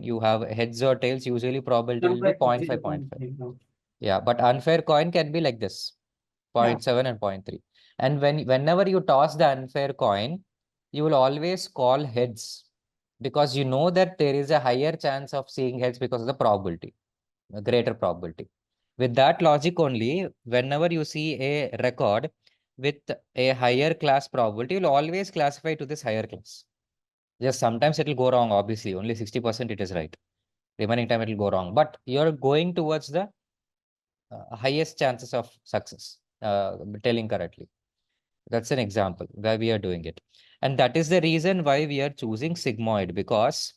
You have heads or tails, usually probability will be 0.5, 0.5. Yeah, but unfair coin can be like this, 0.7 and 0.3. And whenever you toss the unfair coin, you will always call heads because you know that there is a higher chance of seeing heads because of the probability, a greater probability. With that logic only, whenever you see a record with a higher class probability, you'll always classify to this higher class. Yes, sometimes it will go wrong, obviously, only 60% it is right. Remaining time it will go wrong, but you're going towards the highest chances of success, telling correctly. That's an example where we are doing it. And that is the reason why we are choosing sigmoid, because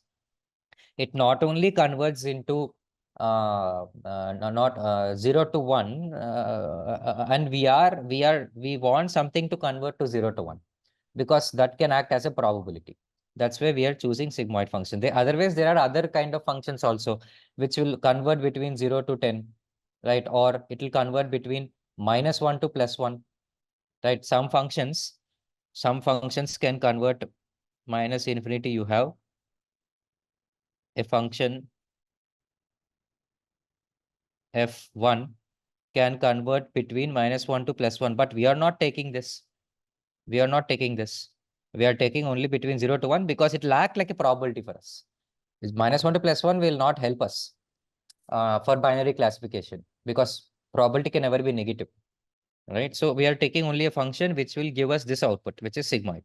it not only converts into not 0 to 1, and we want something to convert to 0 to 1, because that can act as a probability. That's why we are choosing sigmoid function. Otherwise, there are other kind of functions also, which will convert between 0 to 10, right? Or it will convert between -1 to +1, right? Some functions can convert minus infinity. You have a function f1 can convert between -1 to +1, but we are not taking this. We are not taking this. We are taking only between 0 to 1 because it lacked like a probability for us. This -1 to +1 will not help us for binary classification because probability can never be negative, right? So we are taking only a function which will give us this output, which is sigmoid.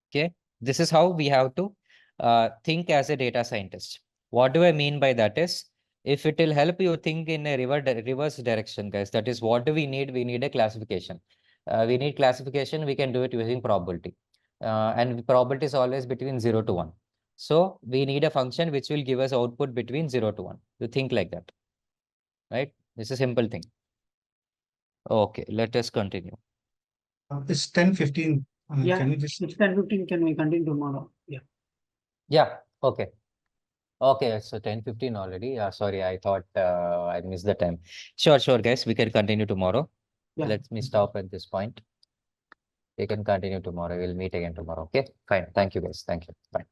Okay, this is how we have to think as a data scientist. What do I mean by that is, if it will help you think in a reverse direction, guys, that is what do we need? We need a classification. We need classification. We can do it using probability. And probability is always between 0 to 1. So we need a function which will give us output between 0 to 1. You think like that, right? It's a simple thing. Okay, let us continue. It's 10:15. Yeah, Can you just it's 10:15. Can we continue tomorrow? Yeah. Yeah, okay. Okay, so 10:15 already. Sorry, I thought I missed the time. Sure, guys. We can continue tomorrow. Yeah. Let me stop at this point. We can continue tomorrow. We'll meet again tomorrow. Okay, fine. Thank you, guys. Thank you. Bye.